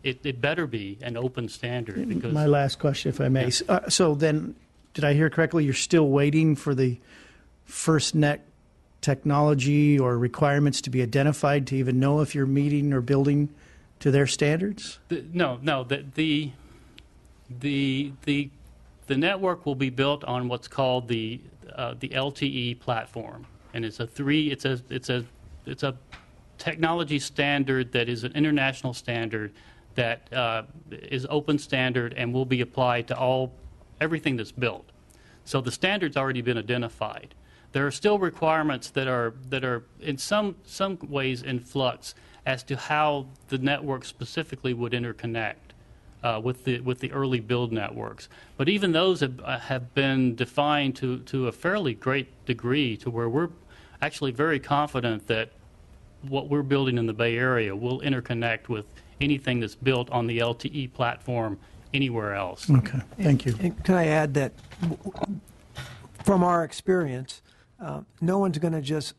It better be an open standard. Because my last question, if I may. Yeah. So then, did I hear correctly? You're still waiting for the FirstNet technology or requirements to be identified to even know if you're meeting or building to their standards? No. The network will be built on what's called the LTE platform, and it's a technology standard that is an international standard that is open standard and will be applied to everything that's built. So the standard's already been identified. There are still requirements that are in some ways in flux as to how the network specifically would interconnect with the early build networks. But even those have been defined to a fairly great degree, to where we're actually very confident that what we're building in the Bay Area will interconnect with anything that's built on the LTE platform anywhere else. Okay, thank you. And can I add that from our experience, no one's going to just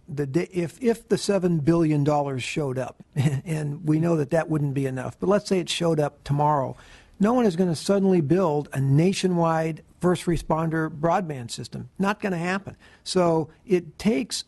if the $7 billion showed up, and we know that wouldn't be enough, but let's say it showed up tomorrow, no one is going to suddenly build a nationwide first responder broadband system. Not going to happen. So it takes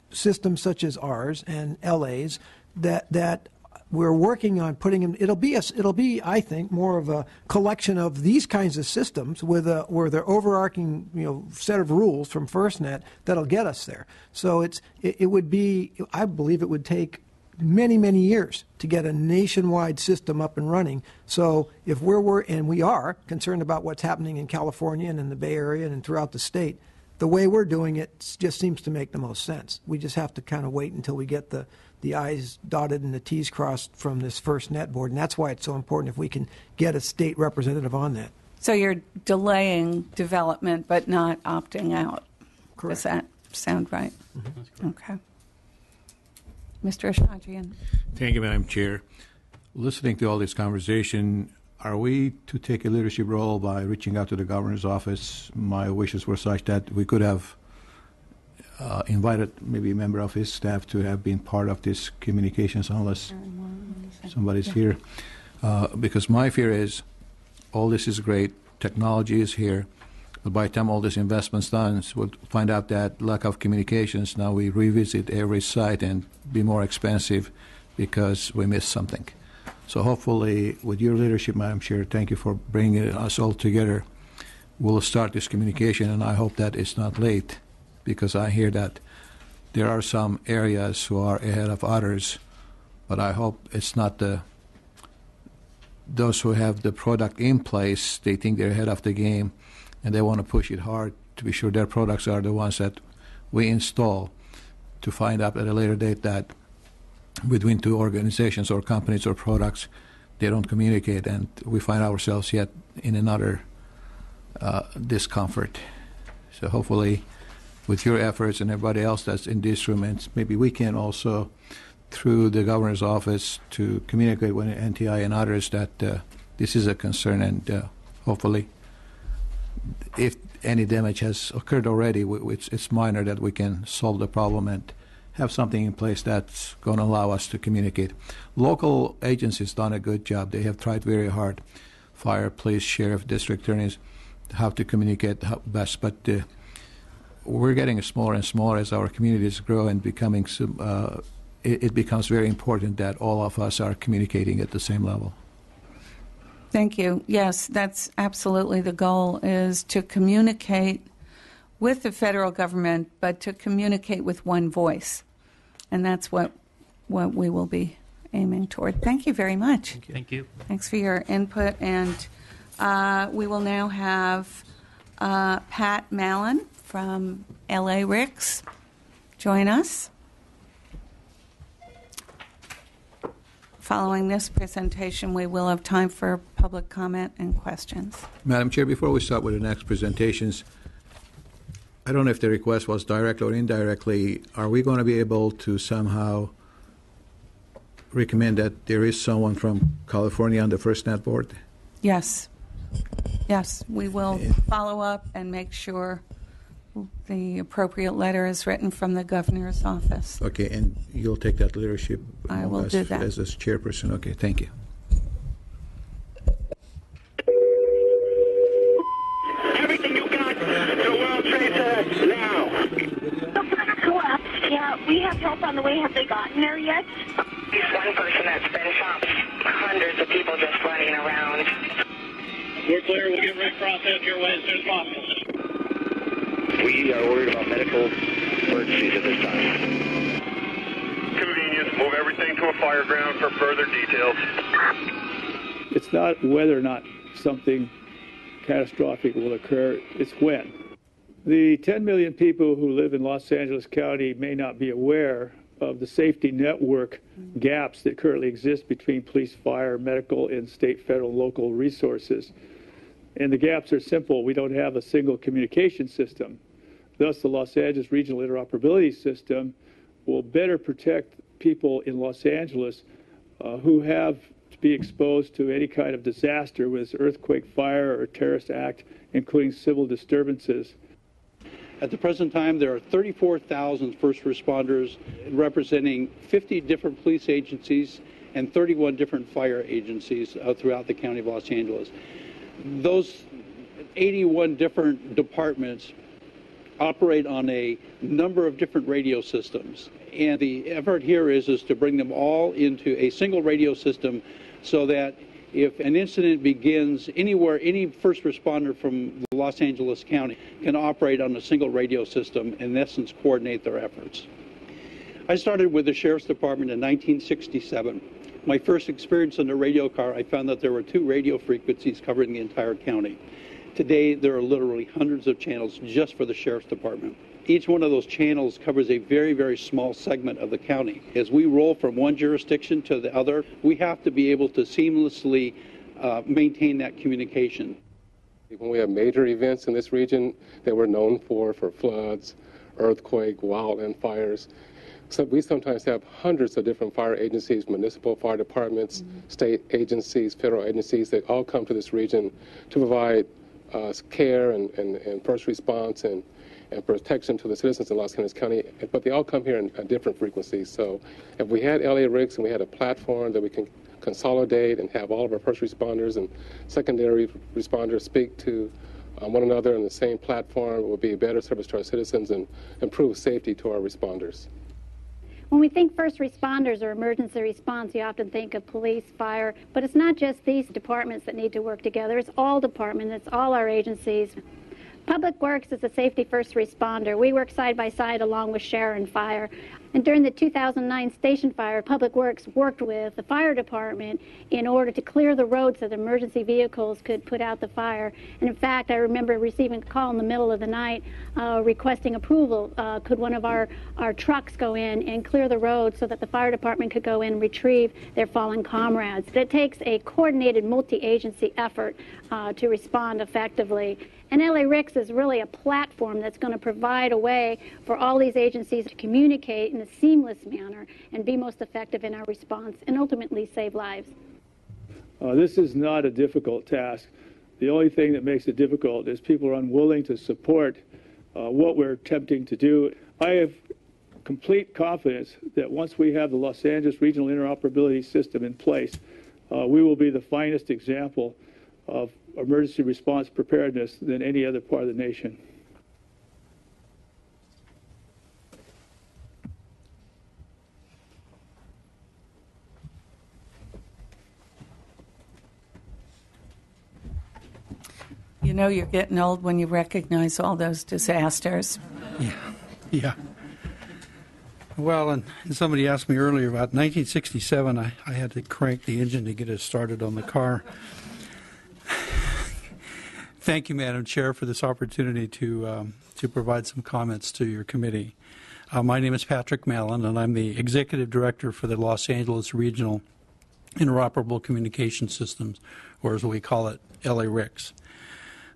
systems such as ours and LA's that we're working on putting them. It'll be I think more of a collection of these kinds of systems with where they're overarching set of rules from FirstNet that'll get us there. So it would be, I believe it would take many years to get a nationwide system up and running. So if we are concerned about what's happening in California and in the Bay Area and throughout the state, the way we're doing it just seems to make the most sense. We just have to kind of wait until we get the I's dotted and the T's crossed from this FirstNet board, and that's why it's so important if we can get a state representative on that. So you're delaying development but not opting out. Correct. Does that sound right? Mm-hmm. Okay. Mr. Ashajian. Thank you, Madam Chair. Listening to all this conversation, are we to take a leadership role by reaching out to the governor's office? My wishes were such that we could have invited maybe a member of his staff to have been part of this communications, unless somebody's here. Because my fear is all this is great, technology is here, but by the time all this investment's done, we'll find out that lack of communications, now we revisit every site and be more expensive because we missed something. So hopefully, with your leadership, Madam Chair, thank you for bringing us all together. We'll start this communication, and I hope that it's not late, because I hear that there are some areas who are ahead of others, but I hope it's not those who have the product in place, they think they're ahead of the game, and they want to push it hard to be sure their products are the ones that we install, to find out at a later date that between two organizations or companies or products, they don't communicate, and we find ourselves yet in another discomfort. So hopefully, with your efforts and everybody else that's in this room, and maybe we can also, through the governor's office, to communicate with NTI and others that this is a concern, and hopefully, if any damage has occurred already, it's minor, that we can solve the problem and have something in place that's going to allow us to communicate. Local agencies done a good job. They have tried very hard. Fire, police, sheriff, district attorneys, how to communicate best. But we're getting smaller and smaller as our communities grow, and becoming. It becomes very important that all of us are communicating at the same level. Thank you. Yes, that's absolutely the goal, is to communicate with the federal government, but to communicate with one voice. And that's what we will be aiming toward. Thank you very much. Thank you. Thanks for your input. And we will now have Pat Mallon from LA RICS join us. Following this presentation, we will have time for public comment and questions. Madam Chair, before we start with the next presentations, I don't know if the request was direct or indirectly. Are we going to be able to somehow recommend that there is someone from California on the FirstNet board? Yes. Yes, we will follow up and make sure the appropriate letter is written from the governor's office. Okay, and you'll take that leadership I will do that. as chairperson. Okay, thank you. Everything you got to World Trade Center now. The fire collapsed. Yeah, we have help on the way. Have they gotten there yet? He's one person that's been shot. Hundreds of people just running around. We're clear. We'll get Red Cross out your way as soon as possible. We are worried about medical emergencies at this time. Convenience. Move everything to a fire ground for further details. It's not whether or not something catastrophic will occur, it's when. The 10 million people who live in Los Angeles County may not be aware of the safety network gaps that currently exist between police, fire, medical, and state, federal, and local resources. And the gaps are simple. We don't have a single communication system. Thus, the Los Angeles Regional Interoperability System will better protect people in Los Angeles who have to be exposed to any kind of disaster, whether it's earthquake, fire, or terrorist act, including civil disturbances. At the present time, there are 34,000 first responders representing 50 different police agencies and 31 different fire agencies throughout the county of Los Angeles. Those 81 different departments operate on a number of different radio systems. And the effort here is to bring them all into a single radio system so that if an incident begins anywhere, any first responder from Los Angeles County can operate on a single radio system and in essence coordinate their efforts. I started with the Sheriff's Department in 1967. My first experience in a radio car, I found that there were 2 radio frequencies covering the entire county. Today, there are literally hundreds of channels just for the Sheriff's Department. Each one of those channels covers a very, very small segment of the county. As we roll from one jurisdiction to the other, we have to be able to seamlessly maintain that communication. When we have major events in this region that we're known for floods, earthquake, wildland fires, so we sometimes have hundreds of different fire agencies, municipal fire departments, state agencies, federal agencies that all come to this region to provide care and first response and protection to the citizens in Los Angeles County, but they all come here in different frequencies. So if we had LA RICS and we had a platform that we can consolidate and have all of our first responders and secondary responders speak to one another on the same platform, it would be a better service to our citizens and improve safety to our responders. When we think first responders or emergency response, you often think of police, fire, but it's not just these departments that need to work together. It's all departments, it's all our agencies. Public Works is a safety first responder. We work side by side along with Sharon Fire. And during the 2009 station fire, Public Works worked with the fire department in order to clear the roads so that emergency vehicles could put out the fire. And in fact, I remember receiving a call in the middle of the night requesting approval. Could one of our trucks go in and clear the road so that the fire department could go in and retrieve their fallen comrades? It takes a coordinated multi-agency effort to respond effectively. And LA RICS is really a platform that's going to provide a way for all these agencies to communicate in a seamless manner and be most effective in our response and ultimately save lives. This is not a difficult task. The only thing that makes it difficult is people are unwilling to support what we're attempting to do. I have complete confidence that once we have the Los Angeles Regional Interoperability System in place, we will be the finest example of emergency response preparedness than any other part of the nation. You know you're getting old when you recognize all those disasters. Yeah. Well, and somebody asked me earlier about 1967. I had to crank the engine to get it started on the car. Thank you, Madam Chair, for this opportunity to provide some comments to your committee. My name is Patrick Mallon, and I'm the Executive Director for the Los Angeles Regional Interoperable Communication Systems, or as we call it, LA-RICS.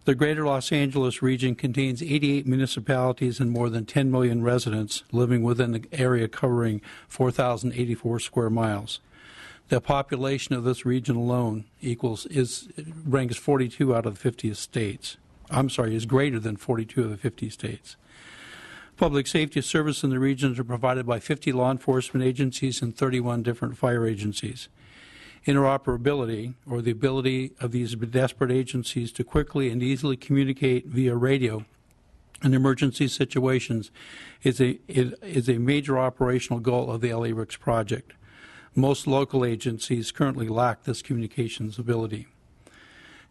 The Greater Los Angeles region contains 88 municipalities and more than 10 million residents living within the area covering 4,084 square miles. The population of this region alone ranks 42 out of the 50 states. Is greater than 42 of the 50 states. Public safety service in the regions are provided by 50 law enforcement agencies and 31 different fire agencies. Interoperability, or the ability of these disparate agencies to quickly and easily communicate via radio in emergency situations, is a major operational goal of the LA-RICS project. Most local agencies currently lack this communications ability.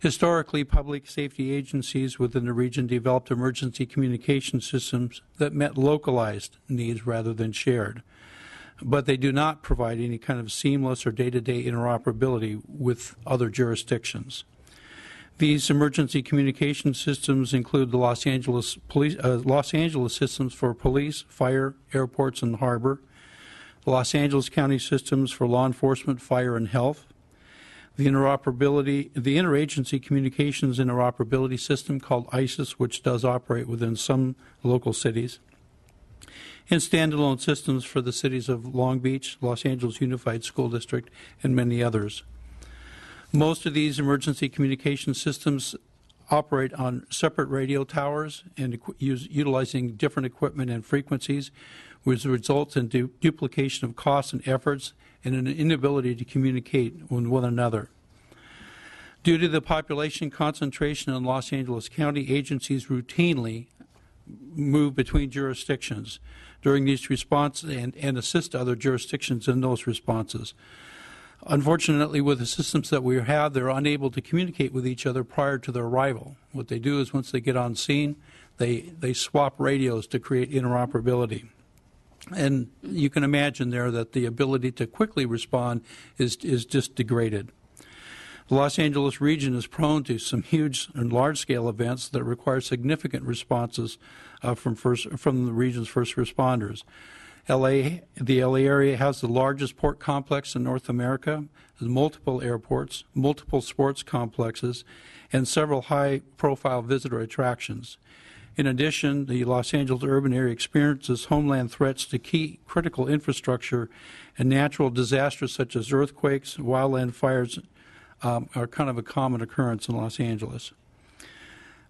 Historically, public safety agencies within the region developed emergency communication systems that met localized needs rather than shared, but they do not provide any kind of seamless or day-to-day interoperability with other jurisdictions. These emergency communication systems include the Los Angeles systems for police, fire, airports, and harbor, the Los Angeles County systems for law enforcement, fire, and health, the Interagency Communications Interoperability System called ISIS, which does operate within some local cities, and standalone systems for the cities of Long Beach, Los Angeles Unified School District, and many others. Most of these emergency communication systems operate on separate radio towers and utilizing different equipment and frequencies, which results in duplication of costs and efforts and an inability to communicate with one another. Due to the population concentration in Los Angeles County, agencies routinely move between jurisdictions during these responses and assist other jurisdictions in those responses. Unfortunately, with the systems that we have, they're unable to communicate with each other prior to their arrival. What they do is once they get on scene, they swap radios to create interoperability. And you can imagine there that the ability to quickly respond is just degraded. The Los Angeles region is prone to some huge and large-scale events that require significant responses from the region's first responders. The LA area has the largest port complex in North America, has multiple airports, multiple sports complexes, and several high-profile visitor attractions. In addition, the Los Angeles urban area experiences homeland threats to key critical infrastructure, and natural disasters such as earthquakes, wildland fires are kind of a common occurrence in Los Angeles.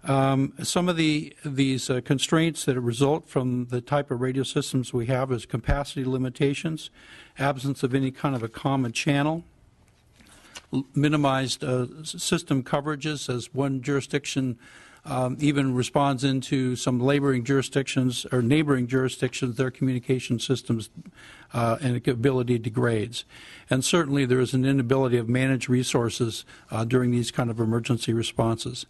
Some of these constraints that result from the type of radio systems we have is capacity limitations, absence of any kind of a common channel, minimized system coverages as one jurisdiction even responds into some neighboring jurisdictions, their communication systems and ability degrades. And certainly there is an inability of managed resources during these kind of emergency responses.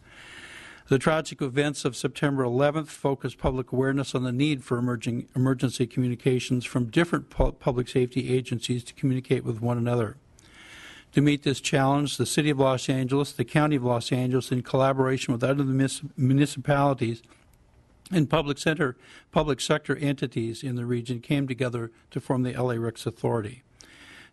The tragic events of September 11th focused public awareness on the need for emergency communications from different public safety agencies to communicate with one another. To meet this challenge, the City of Los Angeles, the County of Los Angeles, in collaboration with other municipalities and public sector entities in the region, came together to form the LA-RICS Authority.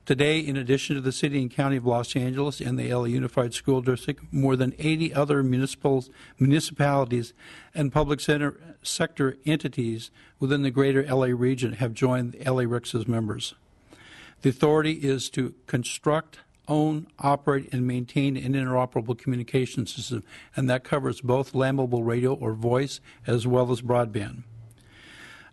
Today, in addition to the City and County of Los Angeles and the LA Unified School District, more than 80 other municipalities and public sector entities within the greater LA region have joined LA-RICS as members. The authority is to construct, own, operate, and maintain an interoperable communication system, and that covers both landmobile radio or voice as well as broadband.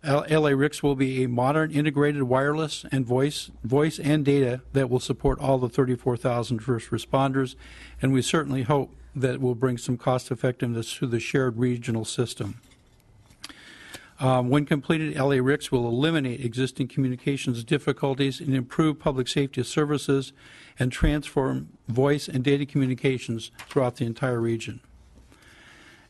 LA-RICS will be a modern integrated wireless and voice and data that will support all the 34,000 first responders, and we certainly hope that it will bring some cost effectiveness to the shared regional system. When completed, LA-RICS will eliminate existing communications difficulties and improve public safety services and transform voice and data communications throughout the entire region.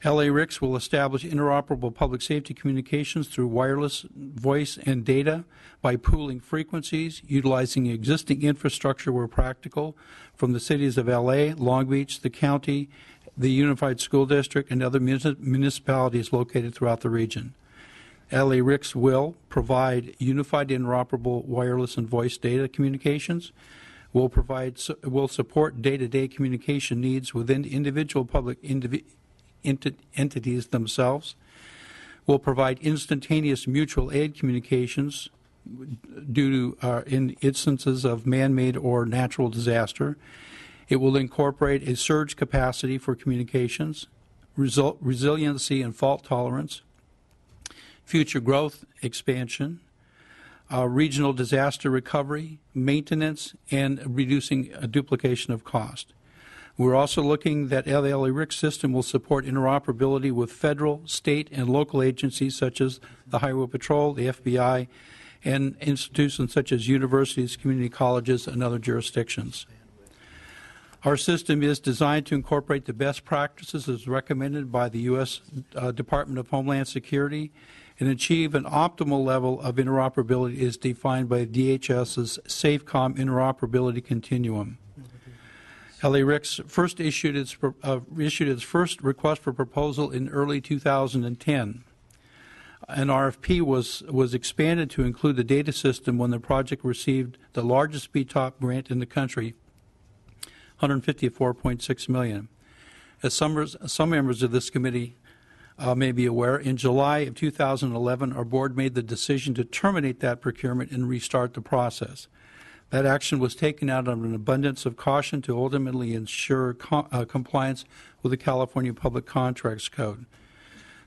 LA-RICS will establish interoperable public safety communications through wireless voice and data by pooling frequencies, utilizing existing infrastructure where practical from the cities of LA, Long Beach, the county, the Unified School District, and other municipalities located throughout the region. LA-RICS will provide unified interoperable wireless and voice data communications, will support day-to-day communication needs within individual public entities themselves, will provide instantaneous mutual aid communications due to in instances of man-made or natural disaster. It will incorporate a surge capacity for communications, resiliency and fault tolerance, future growth expansion, regional disaster recovery, maintenance, and reducing a duplication of cost. We're also looking that the LA-RICS system will support interoperability with federal, state, and local agencies such as the Highway Patrol, the FBI, and institutions such as universities, community colleges, and other jurisdictions. Our system is designed to incorporate the best practices as recommended by the U.S. Department of Homeland Security and achieve an optimal level of interoperability as defined by DHS's SAFECOM interoperability continuum. LA-RICS first issued its first request for proposal in early 2010. An RFP was expanded to include the data system when the project received the largest BTOP grant in the country, $154.6 million. As some members of this committee may be aware, in July of 2011, our board made the decision to terminate that procurement and restart the process. That action was taken out of an abundance of caution to ultimately ensure compliance with the California Public Contracts Code.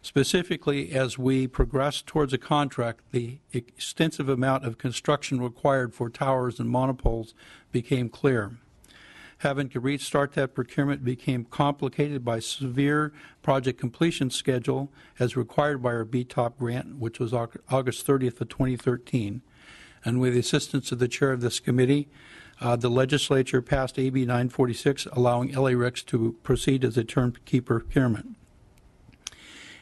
Specifically, as we progressed towards a contract, the extensive amount of construction required for towers and monopoles became clear. Having to restart that procurement became complicated by severe project completion schedule as required by our BTOP grant, which was August 30th of 2013. And with the assistance of the chair of this committee, the legislature passed AB 946, allowing LA-RICS to proceed as a turnkey procurement.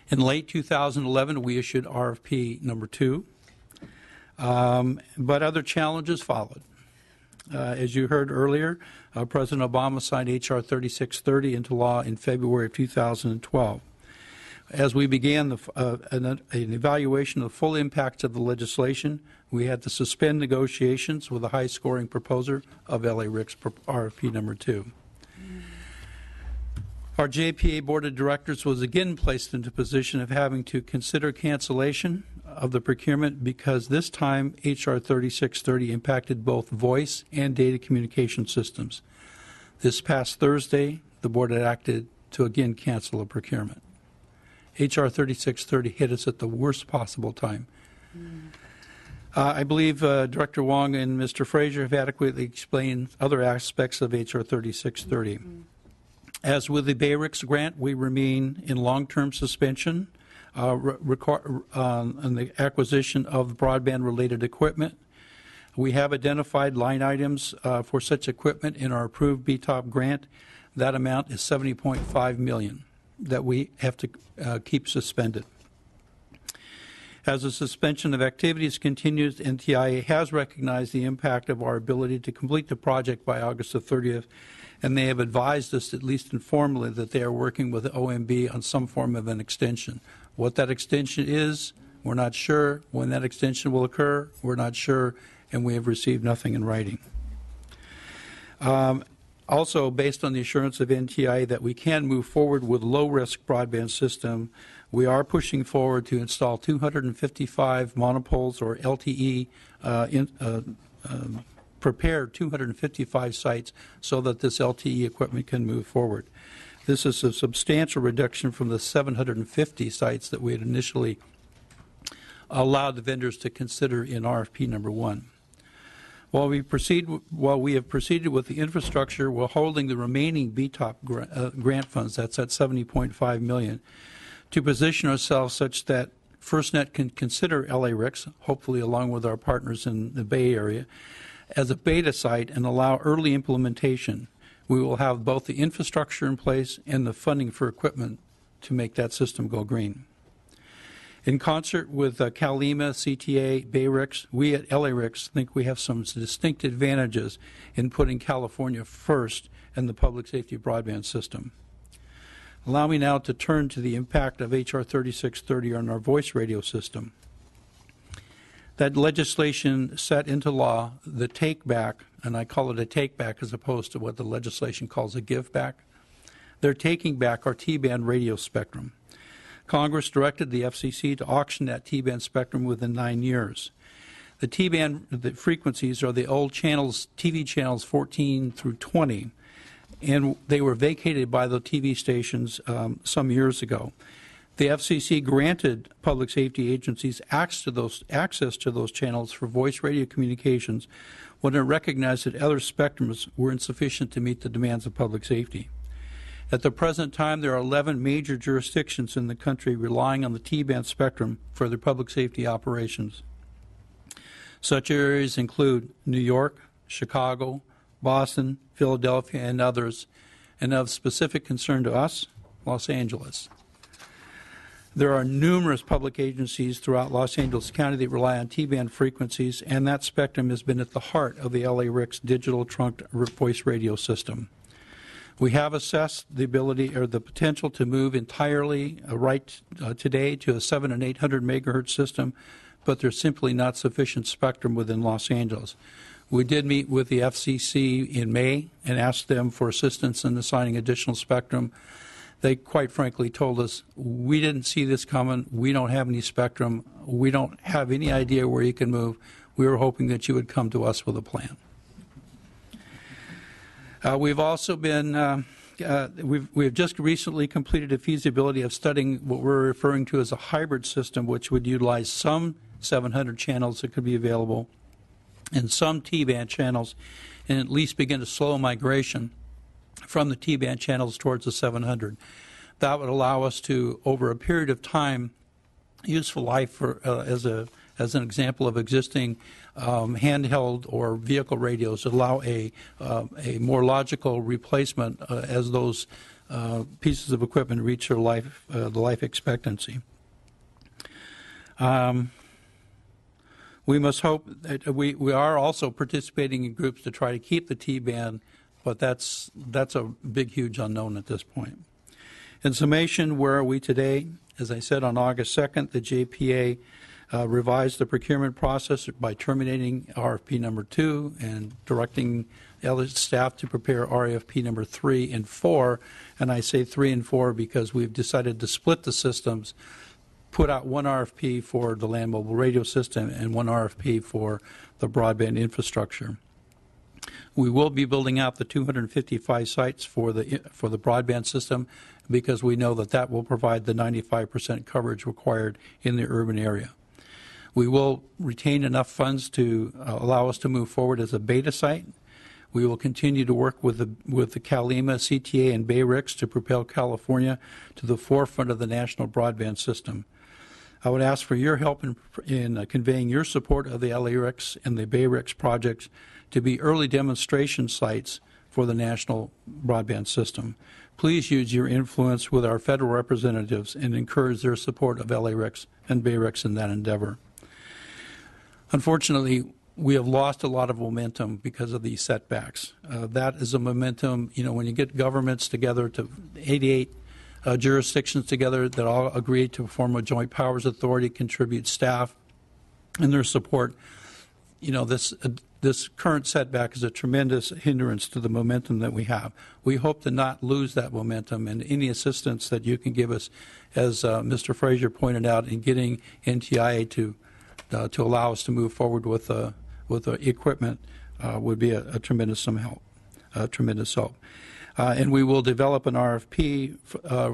In late 2011, we issued RFP number 2, but other challenges followed. As you heard earlier, President Obama signed H.R. 3630 into law in February of 2012. As we began an evaluation of the full impacts of the legislation, we had to suspend negotiations with the high-scoring proposer of LA-RICS RFP number 2. Our JPA Board of Directors was again placed into a position of having to consider cancellation of the procurement because this time H.R. 3630 impacted both voice and data communication systems. This past Thursday, the Board had acted to again cancel a procurement. H.R. 3630 hit us at the worst possible time. I believe Director Wong and Mr. Frazier have adequately explained other aspects of H.R. 3630. As with the Bay-RICS grant, we remain in long-term suspension on the acquisition of broadband-related equipment. We have identified line items for such equipment in our approved BTOP grant. That amount is $70.5 million that we have to keep suspended. As the suspension of activities continues, NTIA has recognized the impact of our ability to complete the project by August the 30th, and they have advised us, at least informally, that they are working with the OMB on some form of an extension. What that extension is, we're not sure. When that extension will occur, we're not sure, and we have received nothing in writing. Also, based on the assurance of NTIA that we can move forward with low-risk broadband system, we are pushing forward to install 255 monopoles or LTE prepare 255 sites so that this LTE equipment can move forward. This is a substantial reduction from the 750 sites that we had initially allowed the vendors to consider in RFP number 1. While we have proceeded with the infrastructure, we're holding the remaining BTOP grant funds, that's at $70.5 million, to position ourselves such that FirstNet can consider LA-RICS, hopefully along with our partners in the Bay Area, as a beta site and allow early implementation. We will have both the infrastructure in place and the funding for equipment to make that system go green. In concert with CalEMA, CTA, BayRICS, we at LARICS think we have some distinct advantages in putting California first in the public safety broadband system. Allow me now to turn to the impact of H.R. 3630 on our voice radio system. That legislation set into law the take-back, and I call it a take-back as opposed to what the legislation calls a give-back. They're taking back our T-band radio spectrum. Congress directed the FCC to auction that T-band spectrum within 9 years. The T-band frequencies are the old channels, TV channels 14 through 20, and they were vacated by the TV stations some years ago. The FCC granted public safety agencies access to those channels for voice radio communications when it recognized that other spectrums were insufficient to meet the demands of public safety. At the present time, there are 11 major jurisdictions in the country relying on the T-band spectrum for their public safety operations. Such areas include New York, Chicago, Boston, Philadelphia, and others, and of specific concern to us, Los Angeles. There are numerous public agencies throughout Los Angeles County that rely on T-band frequencies, and that spectrum has been at the heart of the LA-RICS digital trunked voice radio system. We have assessed the ability or the potential to move entirely today to a 700 and 800 megahertz system, but there's simply not sufficient spectrum within Los Angeles. We did meet with the FCC in May and asked them for assistance in assigning additional spectrum. They quite frankly told us, we didn't see this coming, we don't have any spectrum, we don't have any idea where you can move. We were hoping that you would come to us with a plan. We've also been, we've just recently completed a feasibility of studying what we're referring to as a hybrid system, which would utilize some 700 channels that could be available and some T-band channels, and at least begin a slow migration from the T-band channels towards the 700. That would allow us to, over a period of time, useful life for, as an example of existing handheld or vehicle radios, allow a more logical replacement as those pieces of equipment reach their life, the life expectancy. We must hope that we are also participating in groups to try to keep the T-band, but that's a big, huge unknown at this point. In summation, where are we today? As I said, on August 2nd, the JPA revised the procurement process by terminating RFP number 2 and directing staff to prepare RFP number 3 and 4. And I say 3 and 4 because we've decided to split the systems, put out one RFP for the land mobile radio system and one RFP for the broadband infrastructure. We will be building out the 255 sites for the broadband system because we know that that will provide the 95% coverage required in the urban area. We will retain enough funds to allow us to move forward as a beta site. We will continue to work with the CalEMA, CTA, and BayRICS to propel California to the forefront of the national broadband system. I would ask for your help in conveying your support of the LARICS and the BayRICS projects to be early demonstration sites for the national broadband system. Please use your influence with our federal representatives and encourage their support of LARICS and BayRICS in that endeavor. Unfortunately, we have lost a lot of momentum because of these setbacks. That is a momentum, when you get governments together, to 88 jurisdictions together that all agree to form a joint powers authority, contribute staff and their support, this current setback is a tremendous hindrance to the momentum that we have. We hope to not lose that momentum, and any assistance that you can give us, as Mr. Frazier pointed out, in getting NTIA to allow us to move forward with the equipment would be a tremendous help. And we will develop an RFP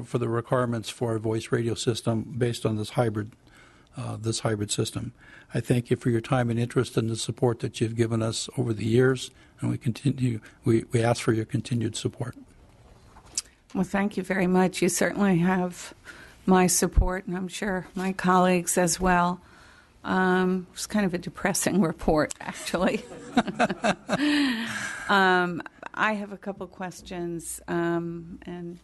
for the requirements for a voice radio system based on this hybrid system. I thank you for your time and interest and the support that you've given us over the years, and we ask for your continued support. Well, thank you very much. You certainly have my support, and I'm sure my colleagues as well. It's kind of a depressing report, actually. I have a couple questions, and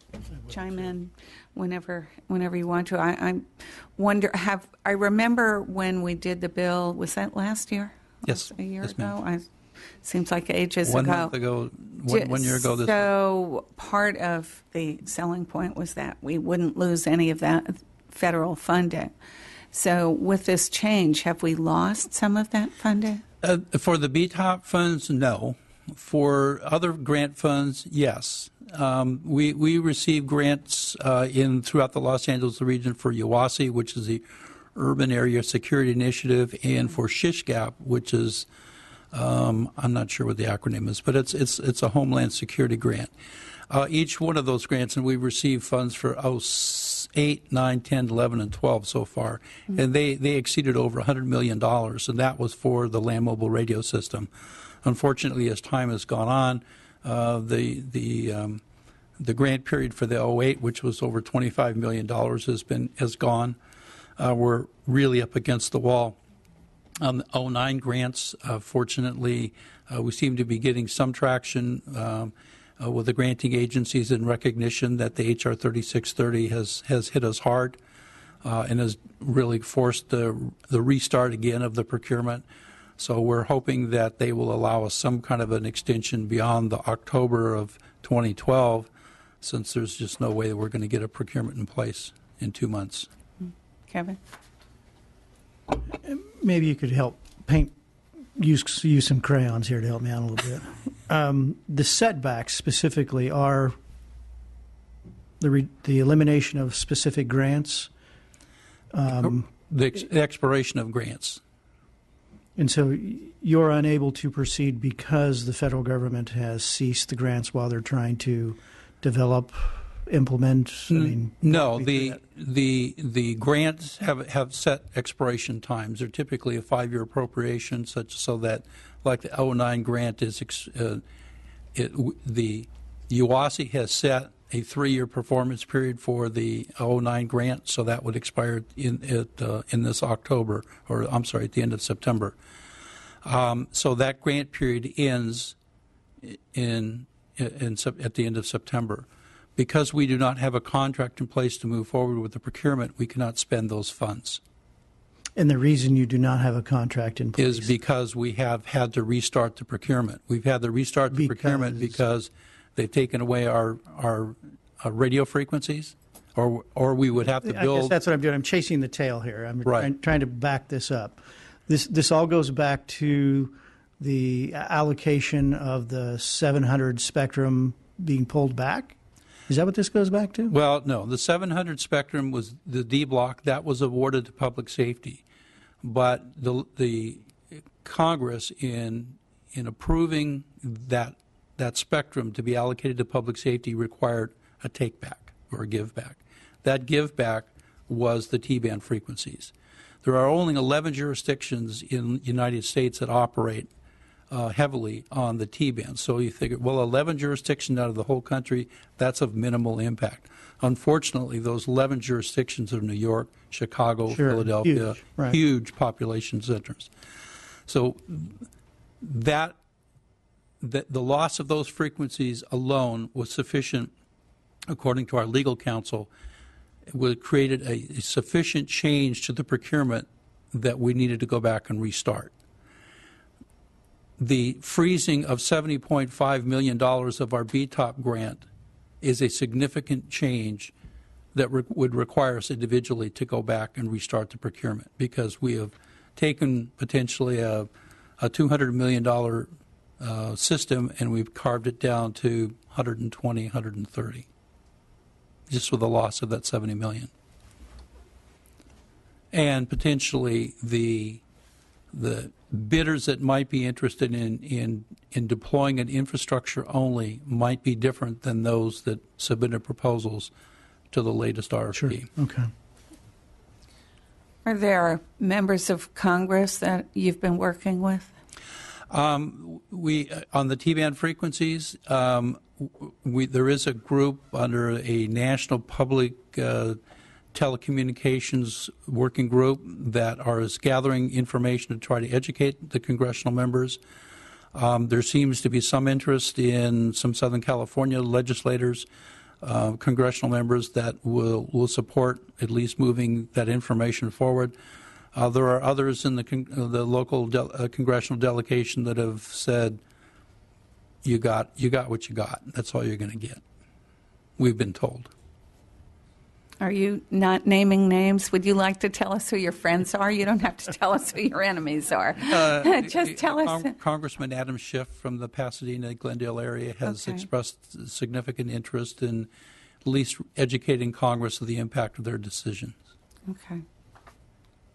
chime in whenever you want to. I wonder, I remember when we did the bill, was that last year? Yes. A year Yes, ago? ma'am. Seems like ages One ago. month ago, one year ago this So part of the selling point was that we wouldn't lose any of that federal funding. So with this change, have we lost some of that funding? For the BTOP funds, no. For other grant funds, yes. We receive grants throughout the Los Angeles region for UASI, which is the Urban Area Security Initiative, and for SHISHGAP, which is I'm not sure what the acronym is, but it's a Homeland Security grant. Each one of those grants, and we've received funds for 8, 9, 10, 11, and 12 so far, and they exceeded over $100 million, and that was for the land mobile radio system. Unfortunately, as time has gone on, the grant period for the 08, which was over $25 million, has gone. We're really up against the wall. On the 09 grants, fortunately, we seem to be getting some traction with the granting agencies in recognition that the HR 3630 has hit us hard and has really forced the restart again of the procurement. So we're hoping that they will allow us some kind of an extension beyond the October of 2012, since there's just no way that we're going to get a procurement in place in 2 months. Kevin? Maybe you could help use some crayons here to help me out a little bit. The setbacks specifically are the elimination of specific grants. The expiration of grants. And so you're unable to proceed because the federal government has ceased the grants while they're trying to develop, implement? No, the grants have set expiration times. They're typically a 5-year appropriation, so that, like the 09 grant is, the UASI has set a 3-year performance period for the 09 grant, so that would expire in this October, or I'm sorry, at the end of September. So that grant period ends at the end of September. Because we do not have a contract in place to move forward with the procurement, we cannot spend those funds. And the reason you do not have a contract in place is because we have had to restart the procurement. We've had to restart the procurement because they've taken away our radio frequencies, or we would have to build. I guess that's what I'm doing. I'm chasing the tail here. I'm trying to back this up. This all goes back to the allocation of the 700 spectrum being pulled back. Is that what this goes back to? Well, no. The 700 spectrum was the D block. That was awarded to public safety. But the Congress, in approving that spectrum to be allocated to public safety, required a take-back or a give-back. That give-back was the T-band frequencies. There are only 11 jurisdictions in the United States that operate heavily on the T-band. So you figure, well, 11 jurisdictions out of the whole country, that's of minimal impact. Unfortunately, those 11 jurisdictions are New York, Chicago, Philadelphia, huge population centers. So the loss of those frequencies alone was sufficient, according to our legal counsel. It would have created a sufficient change to the procurement that we needed to go back and restart. The freezing of $70.5 million of our BTOP grant is a significant change that would require us individually to go back and restart the procurement, because we have taken potentially a $200 million system and we've carved it down to 120, 130, just with the loss of that $70 million. And potentially the bidders that might be interested in deploying an infrastructure only might be different than those that submitted proposals to the latest RFP. Sure. Okay. Are there members of Congress that you've been working with? We on the T-band frequencies, there is a group under a national public telecommunications working group that is gathering information to try to educate the congressional members. There seems to be some interest in some Southern California legislators, congressional members that will support at least moving that information forward. There are others in the local congressional delegation that have said, you got what you got. That's all you're going to get. We've been told. Are you not naming names? Would you like to tell us who your friends are? You don't have to tell us who your enemies are. Just tell us. Congressman Adam Schiff from the Pasadena-Glendale area has expressed significant interest in at least educating Congress of the impact of their decisions. Okay.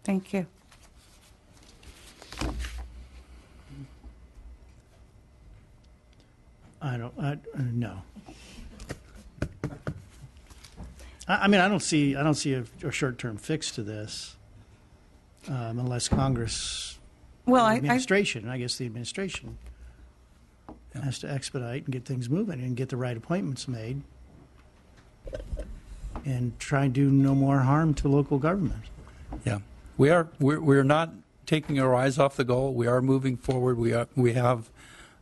Thank you. No. I mean, I don't see a short-term fix to this, unless Congress, administration. I guess the administration has to expedite and get things moving and get the right appointments made, and try and do no more harm to local government. Yeah, we're not taking our eyes off the goal. We are moving forward. We have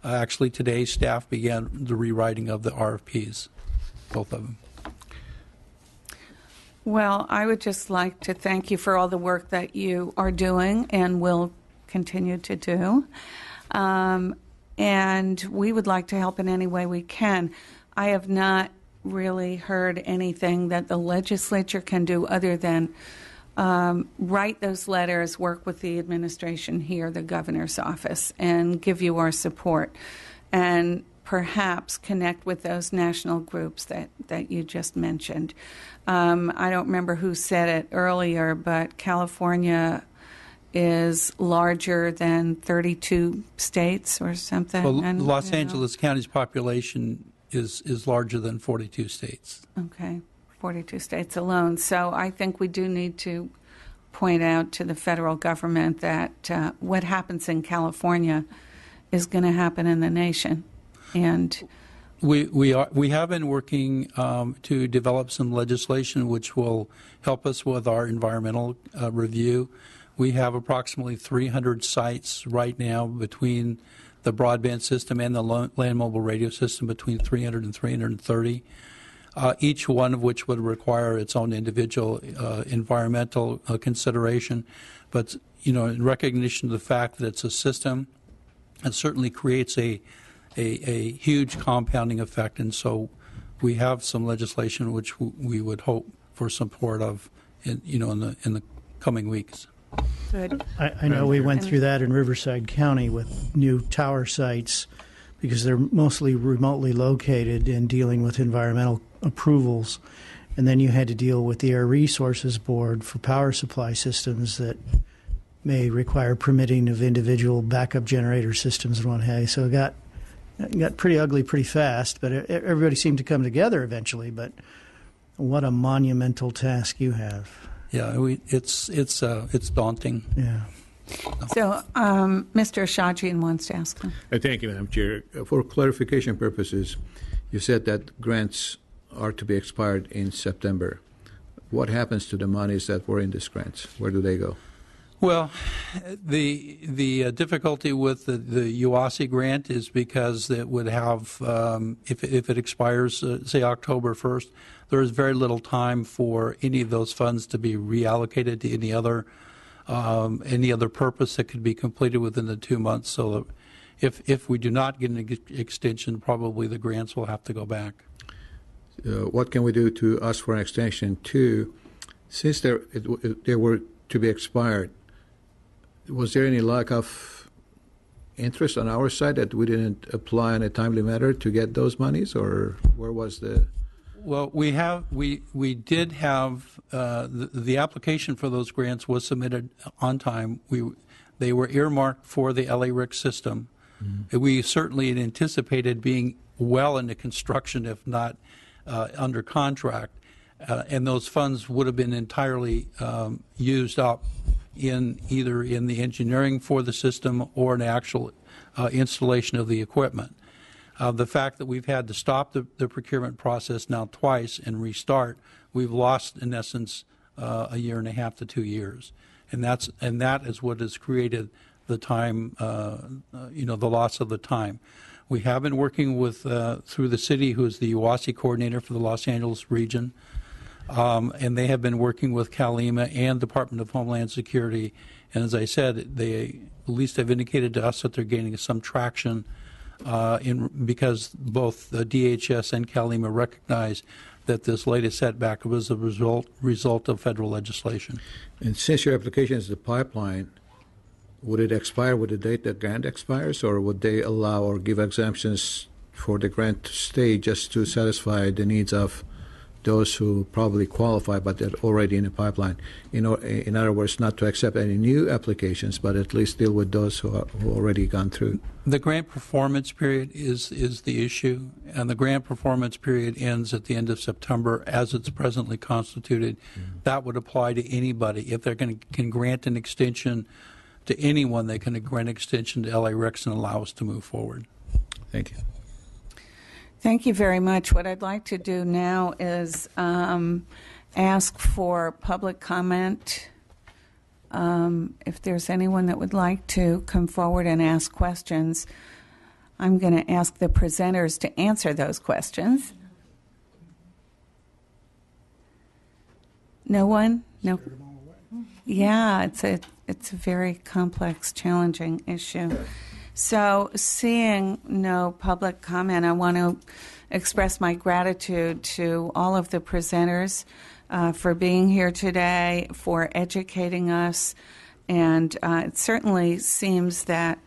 actually today staff began the rewriting of the RFPs, both of them. Well, I would just like to thank you for all the work that you are doing and will continue to do. And we would like to help in any way we can. I have not really heard anything that the legislature can do other than write those letters, work with the administration here, the governor's office, and give you our support. And perhaps connect with those national groups that you just mentioned. I don't remember who said it earlier, but California is larger than 32 states or something. Well, Los Angeles County's population is larger than 42 states. Okay, 42 states alone. So I think we do need to point out to the federal government that what happens in California is going to happen in the nation. And we have been working to develop some legislation which will help us with our environmental review. We have approximately 300 sites right now between the broadband system and the land mobile radio system, between 300 and 330, each one of which would require its own individual environmental consideration. But, in recognition of the fact that it's a system, it certainly creates a huge compounding effect, and so we have some legislation which we would hope for support of, in the coming weeks. Good. I know we went through that in Riverside County with new tower sites because they're mostly remotely located in dealing with environmental approvals, and then you had to deal with the Air Resources Board for power supply systems that may require permitting of individual backup generator systems and what have you. So it got pretty ugly pretty fast, but everybody seemed to come together eventually. But what a monumental task you have. Yeah, it's daunting. Yeah. So, Mr. Ashajian wants to ask them. Thank you, Madam Chair. For clarification purposes, you said that grants are to be expired in September. What happens to the monies that were in these grants? Where do they go? Well, the difficulty with the UASI grant is because it would have, if it expires, say October 1st, there is very little time for any of those funds to be reallocated to any other purpose that could be completed within the 2 months. So if we do not get an extension, probably the grants will have to go back. What can we do to ask for an extension? Two, since they were to be expired, was there any lack of interest on our side that we didn't apply in a timely manner to get those monies, or where was the? Well, we did have the application for those grants was submitted on time. They were earmarked for the LA-RIC system. Mm-hmm. We certainly had anticipated being well into construction, if not under contract, and those funds would have been entirely used up in either in the engineering for the system or an actual installation of the equipment. The fact that we've had to stop the procurement process now twice and restart, we've lost in essence a year and a half to 2 years, and that is what has created the time, the loss of the time. We have been working with through the city, who is the UASI coordinator for the Los Angeles region, and they have been working with CalEMA and Department of Homeland Security. And as I said, they at least have indicated to us that they're gaining some traction because both the DHS and CalEMA recognize that this latest setback was a result of federal legislation. And since your application is the pipeline, would it expire with the date that grant expires, or would they allow or give exemptions for the grant to stay just to satisfy the needs of those who probably qualify but they're already in the pipeline? In other words, not to accept any new applications, but at least deal with those who already gone through. The grant performance period is the issue, and the grant performance period ends at the end of September as it's presently constituted. Mm-hmm. That would apply to anybody. If they can grant an extension to anyone, they can grant an extension to LA-RICS and allow us to move forward. Thank you. Thank you very much. What I'd like to do now is ask for public comment. If there's anyone that would like to come forward and ask questions, I'm going to ask the presenters to answer those questions. No one? No. Yeah, it's a very complex, challenging issue. So, seeing no public comment, I want to express my gratitude to all of the presenters for being here today, for educating us, and it certainly seems that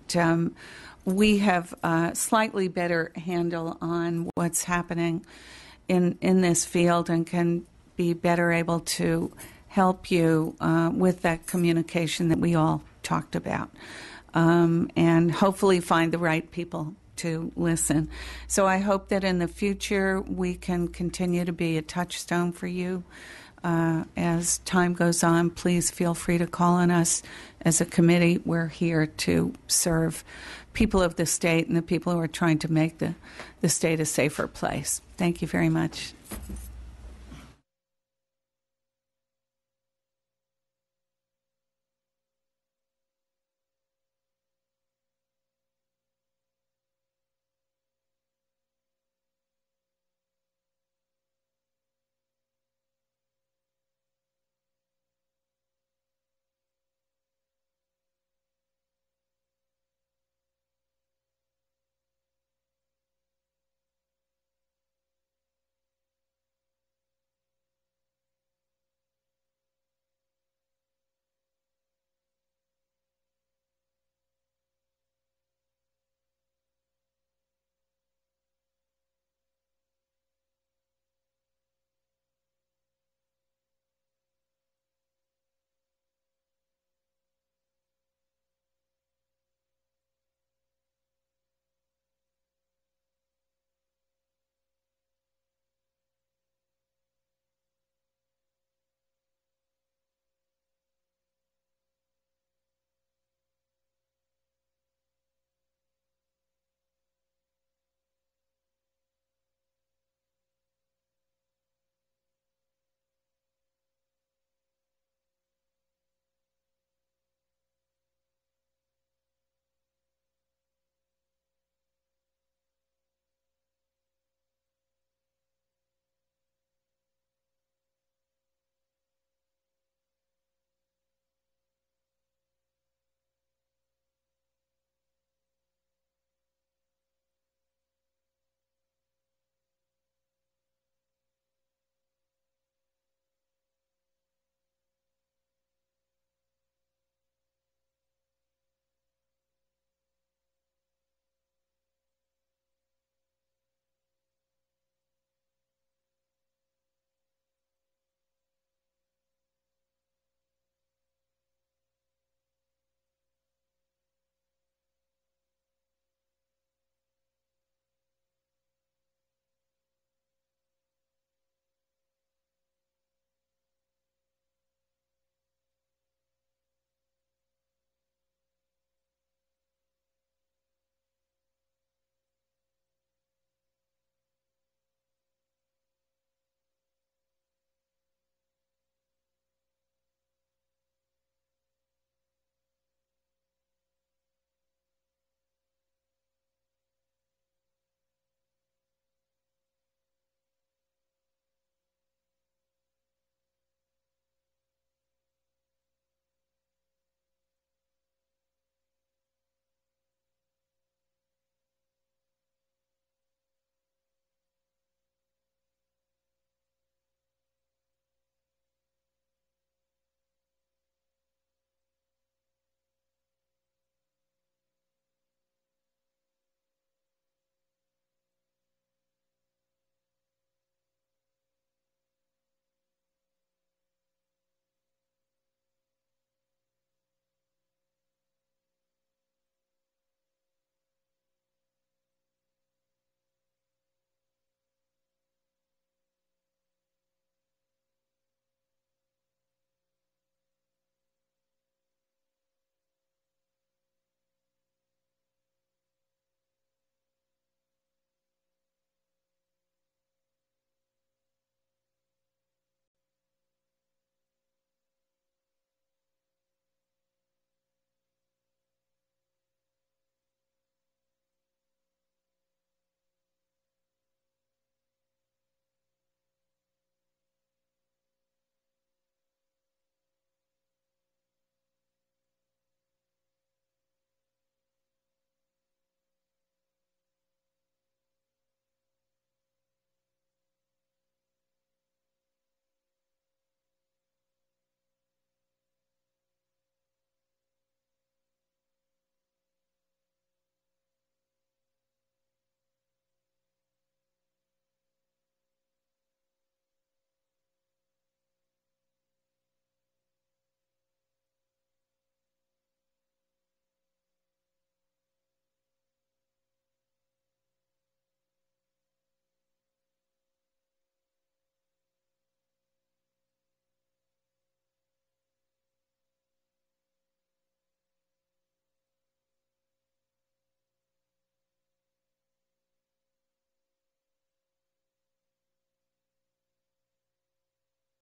we have a slightly better handle on what's happening in this field and can be better able to help you with that communication that we all talked about. And hopefully find the right people to listen. So I hope that in the future we can continue to be a touchstone for you. As time goes on, please feel free to call on us as a committee. We're here to serve people of the state and the people who are trying to make the state a safer place. Thank you very much.